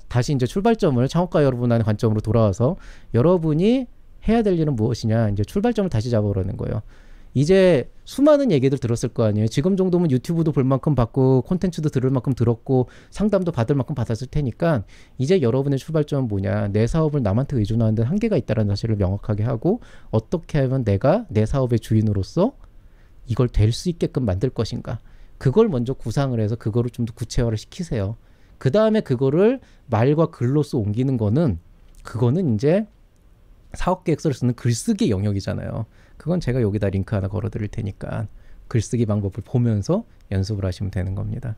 A: 다시 이제 출발점을 창업가 여러분의 관점으로 돌아와서 여러분이 해야 될 일은 무엇이냐, 이제 출발점을 다시 잡아보라는 거예요. 이제 수많은 얘기들 들었을 거 아니에요. 지금 정도면 유튜브도 볼 만큼 받고 콘텐츠도 들을 만큼 들었고 상담도 받을 만큼 받았을 테니까 이제 여러분의 출발점은 뭐냐, 내 사업을 남한테 의존하는 데 한계가 있다는 사실을 명확하게 하고 어떻게 하면 내가 내 사업의 주인으로서 이걸 될 수 있게끔 만들 것인가, 그걸 먼저 구상을 해서 그거를 좀 더 구체화를 시키세요. 그 다음에 그거를 말과 글로써 옮기는 거는 그거는 이제 사업계획서를 쓰는 글쓰기 영역이잖아요. 그건 제가 여기다 링크 하나 걸어 드릴 테니까 글쓰기 방법을 보면서 연습을 하시면 되는 겁니다.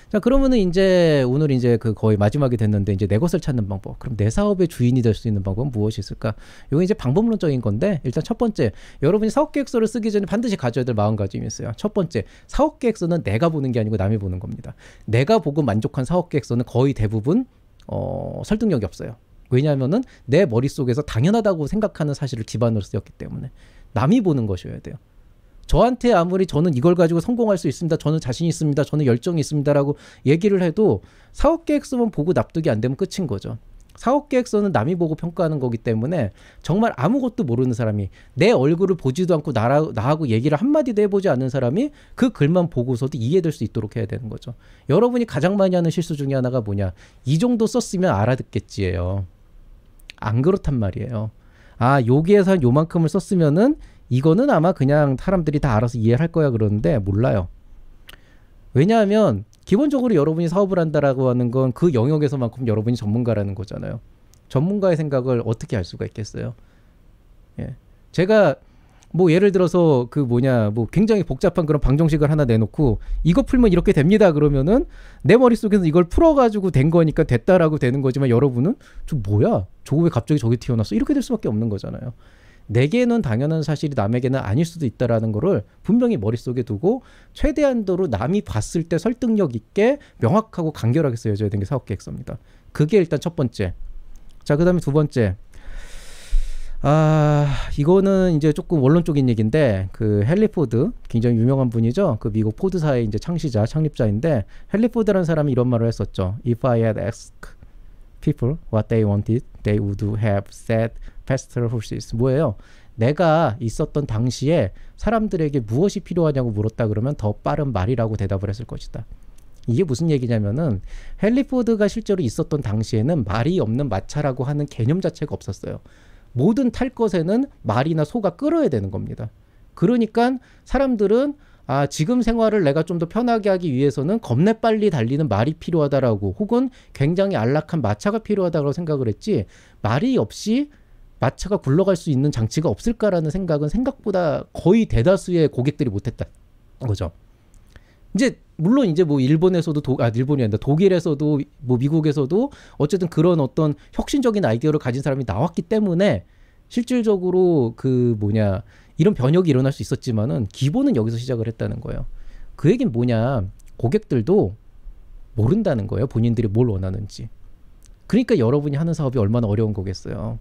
A: 자, 그러면은 이제 오늘 이제 그 거의 마지막이 됐는데 이제 내 것을 찾는 방법. 그럼 내 사업의 주인이 될 수 있는 방법은 무엇이 있을까? 이거 이제 방법론적인 건데 일단 첫 번째, 여러분이 사업계획서를 쓰기 전에 반드시 가져야 될 마음가짐이 있어요. 첫 번째, 사업계획서는 내가 보는 게 아니고 남이 보는 겁니다. 내가 보고 만족한 사업계획서는 거의 대부분 설득력이 없어요. 왜냐하면은 내 머릿속에서 당연하다고 생각하는 사실을 기반으로 쓰였기 때문에 남이 보는 것이어야 돼요. 저한테 아무리 저는 이걸 가지고 성공할 수 있습니다, 저는 자신 있습니다, 저는 열정이 있습니다라고 얘기를 해도 사업계획서만 보고 납득이 안 되면 끝인 거죠. 사업계획서는 남이 보고 평가하는 거기 때문에 정말 아무것도 모르는 사람이, 내 얼굴을 보지도 않고 나하고 얘기를 한마디도 해보지 않는 사람이 그 글만 보고서도 이해될 수 있도록 해야 되는 거죠. 여러분이 가장 많이 하는 실수 중에 하나가 뭐냐, 이 정도 썼으면 알아듣겠지예요. 안 그렇단 말이에요. 아, 여기에서 한 요만큼을 썼으면은 이거는 아마 그냥 사람들이 다 알아서 이해를 할 거야 그러는데 몰라요. 왜냐하면 기본적으로 여러분이 사업을 한다라고 하는 건 그 영역에서만큼 여러분이 전문가라는 거잖아요. 전문가의 생각을 어떻게 할 수가 있겠어요. 예. 제가 뭐 예를 들어서 뭐 굉장히 복잡한 그런 방정식을 하나 내놓고 이거 풀면 이렇게 됩니다 그러면은 내 머릿속에서 이걸 풀어가지고 된 거니까 됐다라고 되는 거지만 여러분은 저 뭐야, 저거 왜 갑자기 저기 튀어나왔어, 이렇게 될 수밖에 없는 거잖아요. 내게는 당연한 사실이 남에게는 아닐 수도 있다라는 거를 분명히 머릿속에 두고 최대한도로 남이 봤을 때 설득력 있게 명확하고 간결하게 쓰여져야 되는 게 사업계획서입니다. 그게 일단 첫 번째. 자, 그 다음에 두 번째. 이거는 이제 조금 원론적인 얘기인데, 그 헨리 포드, 굉장히 유명한 분이죠. 그 미국 포드사의 이제 창립자인데, 헨리 포드라는 사람이 이런 말을 했었죠. If I had asked people what they wanted, they would have said faster horses. 뭐예요? 내가 있었던 당시에 사람들에게 무엇이 필요하냐고 물었다 그러면 더 빠른 말이라고 대답을 했을 것이다. 이게 무슨 얘기냐면은 헨리 포드가 실제로 있었던 당시에는 말이 없는 마차라고 하는 개념 자체가 없었어요. 모든 탈 것에는 말이나 소가 끌어야 되는 겁니다. 그러니까 사람들은 지금 생활을 내가 좀 더 편하게 하기 위해서는 겁내 빨리 달리는 말이 필요하다라고, 혹은 굉장히 안락한 마차가 필요하다고 생각을 했지, 말이 없이 마차가 굴러갈 수 있는 장치가 없을까라는 생각은 생각보다 거의 대다수의 고객들이 못했다는 거죠. 이제 물론 이제 뭐 일본에서도 일본이 아니라 독일에서도 뭐 미국에서도 어쨌든 그런 어떤 혁신적인 아이디어를 가진 사람이 나왔기 때문에 실질적으로 이런 변혁이 일어날 수 있었지만은 기본은 여기서 시작을 했다는 거예요. 그 얘기는 뭐냐, 고객들도 모른다는 거예요, 본인들이 뭘 원하는지. 그러니까 여러분이 하는 사업이 얼마나 어려운 거겠어요.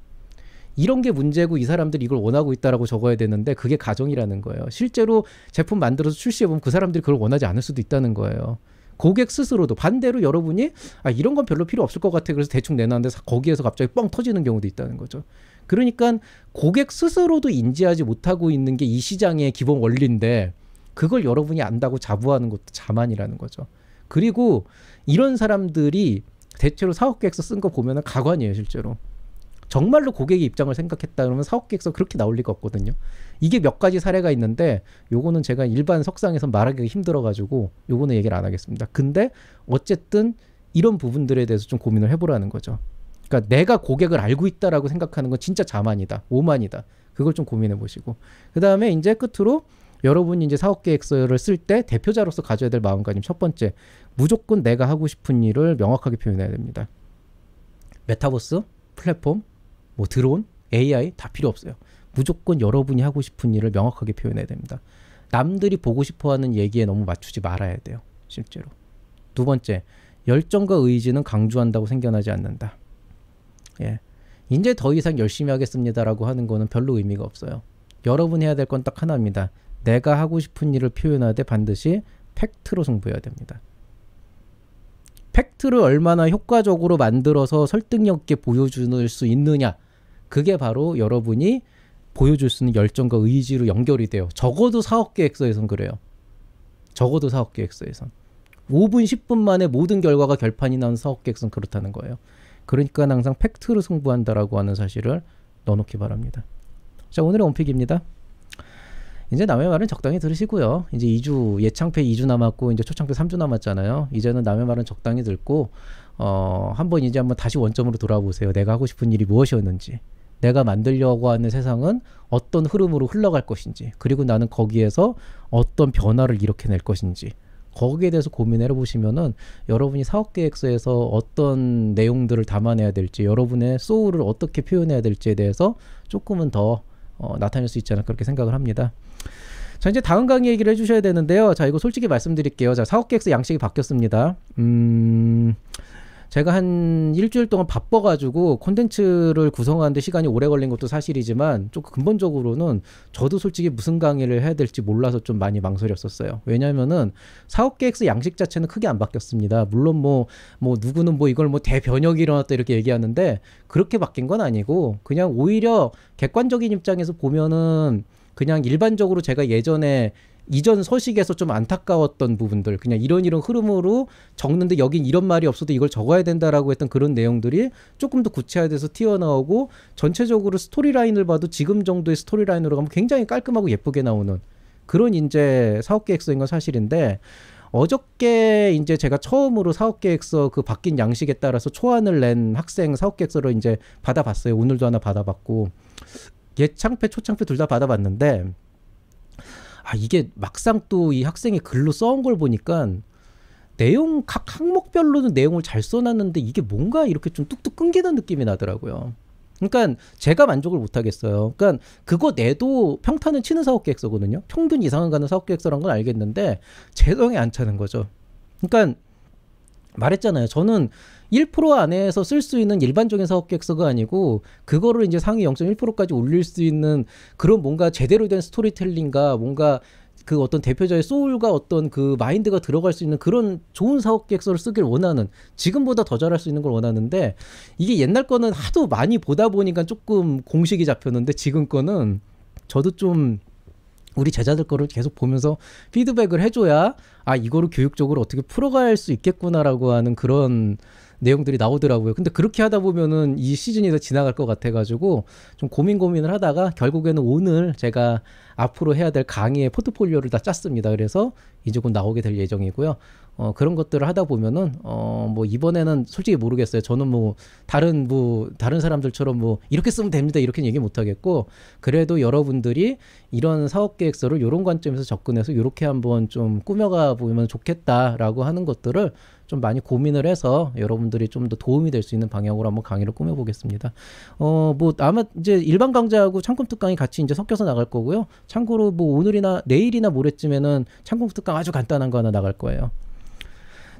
A: 이런 게 문제고 이 사람들이 이걸 원하고 있다라고 적어야 되는데 그게 가정이라는 거예요. 실제로 제품 만들어서 출시해보면 그 사람들이 그걸 원하지 않을 수도 있다는 거예요. 고객 스스로도 반대로 여러분이 이런 건 별로 필요 없을 것 같아 그래서 대충 내놨는데 거기에서 갑자기 뻥 터지는 경우도 있다는 거죠. 그러니까 고객 스스로도 인지하지 못하고 있는 게 이 시장의 기본 원리인데 그걸 여러분이 안다고 자부하는 것도 자만이라는 거죠. 그리고 이런 사람들이 대체로 사업계획서 쓴 거 보면은 가관이에요, 실제로. 정말로 고객의 입장을 생각했다 그러면 사업계획서 그렇게 나올 리가 없거든요. 이게 몇 가지 사례가 있는데 요거는 제가 일반 석상에서 말하기가 힘들어가지고 요거는 얘기를 안 하겠습니다. 근데 어쨌든 이런 부분들에 대해서 좀 고민을 해보라는 거죠. 그러니까 내가 고객을 알고 있다라고 생각하는 건 진짜 자만이다, 오만이다. 그걸 좀 고민해 보시고, 그 다음에 이제 끝으로 여러분이 이제 사업 계획서를 쓸 때 대표자로서 가져야 될 마음가짐 첫 번째, 무조건 내가 하고 싶은 일을 명확하게 표현해야 됩니다. 메타버스, 플랫폼, 뭐 드론, AI 다 필요 없어요. 무조건 여러분이 하고 싶은 일을 명확하게 표현해야 됩니다. 남들이 보고 싶어하는 얘기에 너무 맞추지 말아야 돼요. 실제로. 두 번째, 열정과 의지는 강조한다고 생겨나지 않는다. 예. 이제 더 이상 열심히 하겠습니다라고 하는 거는 별로 의미가 없어요. 여러분이 해야 될 건 딱 하나입니다. 내가 하고 싶은 일을 표현하되 반드시 팩트로 승부해야 됩니다. 팩트를 얼마나 효과적으로 만들어서 설득력 있게 보여줄 수 있느냐, 그게 바로 여러분이 보여줄 수 있는 열정과 의지로 연결이 돼요. 적어도 사업계획서에선 그래요. 적어도 사업계획서에선 5분 10분 만에 모든 결과가 결판이 나는 사업계획서는 그렇다는 거예요. 그러니까 항상 팩트로 승부한다라고 하는 사실을 넣어놓기 바랍니다. 자, 오늘의 원픽입니다. 이제 남의 말은 적당히 들으시고요. 이제 2주, 예창패 2주 남았고 이제 초창패 3주 남았잖아요. 이제는 남의 말은 적당히 듣고 한번 다시 원점으로 돌아보세요. 내가 하고 싶은 일이 무엇이었는지, 내가 만들려고 하는 세상은 어떤 흐름으로 흘러갈 것인지, 그리고 나는 거기에서 어떤 변화를 일으켜낼 것인지, 거기에 대해서 고민해 보시면은 여러분이 사업계획서에서 어떤 내용들을 담아내야 될지, 여러분의 소울을 어떻게 표현해야 될지에 대해서 조금은 더 나타낼 수 있지 않을까 그렇게 생각을 합니다. 자, 이제 다음 강의 얘기를 해주셔야 되는데요. 자, 이거 솔직히 말씀드릴게요. 자, 사업계획서 양식이 바뀌었습니다. 제가 한 일주일 동안 바빠가지고 콘텐츠를 구성하는데 시간이 오래 걸린 것도 사실이지만, 좀 근본적으로는 저도 솔직히 무슨 강의를 해야 될지 몰라서 좀 많이 망설였었어요. 왜냐면은 사업계획서 양식 자체는 크게 안 바뀌었습니다. 물론 뭐 누구는 뭐 이걸 뭐 대변혁이 일어났다 이렇게 얘기하는데, 그렇게 바뀐 건 아니고, 그냥 오히려 객관적인 입장에서 보면은 그냥 일반적으로 제가 예전에 이전 서식에서 좀 안타까웠던 부분들, 그냥 이런 흐름으로 적는데 여긴 이런 말이 없어도 이걸 적어야 된다라고 했던 그런 내용들이 조금 더 구체화돼서 튀어나오고, 전체적으로 스토리라인을 봐도 지금 정도의 스토리라인으로 가면 굉장히 깔끔하고 예쁘게 나오는 그런 이제 사업계획서인 건 사실인데, 어저께 이제 제가 처음으로 사업계획서 그 바뀐 양식에 따라서 초안을 낸 학생 사업계획서를 이제 받아봤어요. 오늘도 하나 받아봤고, 예창패 초창패 둘 다 받아봤는데, 이게 막상 또 이 학생이 글로 써온 걸 보니까 내용 각 항목별로는 내용을 잘 써놨는데 이게 뭔가 이렇게 좀 뚝뚝 끊기는 느낌이 나더라고요. 그러니까 제가 만족을 못 하겠어요. 그러니까 그거 내도 평타는 치는 사업계획서거든요. 평균 이상은 가는 사업계획서란 건 알겠는데 제 성에 안 차는 거죠. 그러니까 말했잖아요. 저는 1% 안에서 쓸 수 있는 일반적인 사업계획서가 아니고, 그거를 이제 상위 0.1%까지 올릴 수 있는 그런 뭔가 제대로 된 스토리텔링과 뭔가 그 어떤 대표자의 소울과 어떤 그 마인드가 들어갈 수 있는 그런 좋은 사업계획서를 쓰길 원하는, 지금보다 더 잘할 수 있는 걸 원하는데, 이게 옛날 거는 하도 많이 보다 보니까 조금 공식이 잡혔는데, 지금 거는 저도 좀 우리 제자들 거를 계속 보면서 피드백을 해줘야 이거를 교육적으로 어떻게 풀어갈 수 있겠구나라고 하는 그런 내용들이 나오더라고요. 근데 그렇게 하다 보면은 이 시즌이 더 지나갈 것 같아가지고 좀 고민을 하다가 결국에는 오늘 제가 앞으로 해야 될 강의의 포트폴리오를 다 짰습니다. 그래서 이제 곧 나오게 될 예정이고요. 그런 것들을 하다 보면은 뭐 이번에는 솔직히 모르겠어요. 저는 뭐 다른 사람들처럼 뭐 이렇게 쓰면 됩니다 이렇게 얘기 못 하겠고, 그래도 여러분들이 이런 사업 계획서를 이런 관점에서 접근해서 이렇게 한번 좀 꾸며가 보면 좋겠다라고 하는 것들을 좀 많이 고민을 해서 여러분들이 좀 더 도움이 될 수 있는 방향으로 한번 강의를 꾸며보겠습니다. 뭐 아마 이제 일반 강좌하고 창금 특강이 같이 이제 섞여서 나갈 거고요. 참고로 뭐 오늘이나 내일이나 모레쯤에는 창금 특강 아주 간단한 거 하나 나갈 거예요.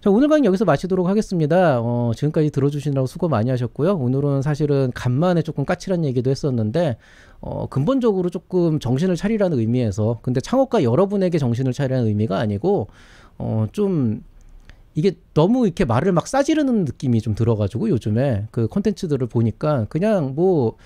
A: 자, 오늘 강의 여기서 마치도록 하겠습니다. 지금까지 들어주시느라고 수고 많이 하셨고요. 오늘은 사실은 간만에 조금 까칠한 얘기도 했었는데, 근본적으로 조금 정신을 차리라는 의미에서, 근데 창업가 여러분에게 정신을 차리라는 의미가 아니고, 좀 이게 너무 이렇게 말을 막 싸지르는 느낌이 좀 들어가지고 요즘에 그 콘텐츠들을 보니까 그냥 뭐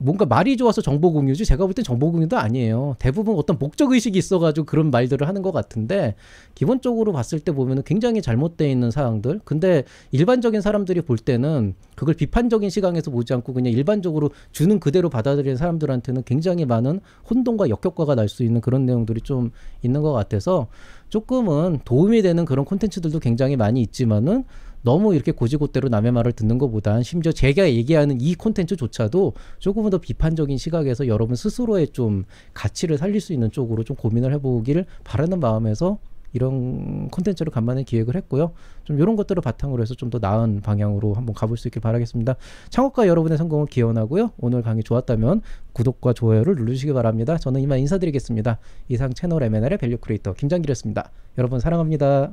A: 뭔가 말이 좋아서 정보 공유지, 제가 볼 땐 정보 공유도 아니에요. 대부분 어떤 목적 의식이 있어가지고 그런 말들을 하는 것 같은데, 기본적으로 봤을 때 보면은 굉장히 잘못되어 있는 사항들. 근데 일반적인 사람들이 볼 때는 그걸 비판적인 시각에서 보지 않고 그냥 일반적으로 주는 그대로 받아들이는 사람들한테는 굉장히 많은 혼동과 역효과가 날 수 있는 그런 내용들이 좀 있는 것 같아서, 조금은 도움이 되는 그런 콘텐츠들도 굉장히 많이 있지만은 너무 이렇게 고지고대로 남의 말을 듣는 것보단 심지어 제가 얘기하는 이 콘텐츠조차도 조금은 더 비판적인 시각에서 여러분 스스로의 좀 가치를 살릴 수 있는 쪽으로 좀 고민을 해보길 바라는 마음에서 이런 콘텐츠를 간만에 기획을 했고요. 좀 이런 것들을 바탕으로 해서 좀 더 나은 방향으로 한번 가볼 수 있길 바라겠습니다. 창업가 여러분의 성공을 기원하고요. 오늘 강의 좋았다면 구독과 좋아요를 눌러주시기 바랍니다. 저는 이만 인사드리겠습니다. 이상 채널 M&L의 밸류 크리에이터 김장길이었습니다. 여러분 사랑합니다.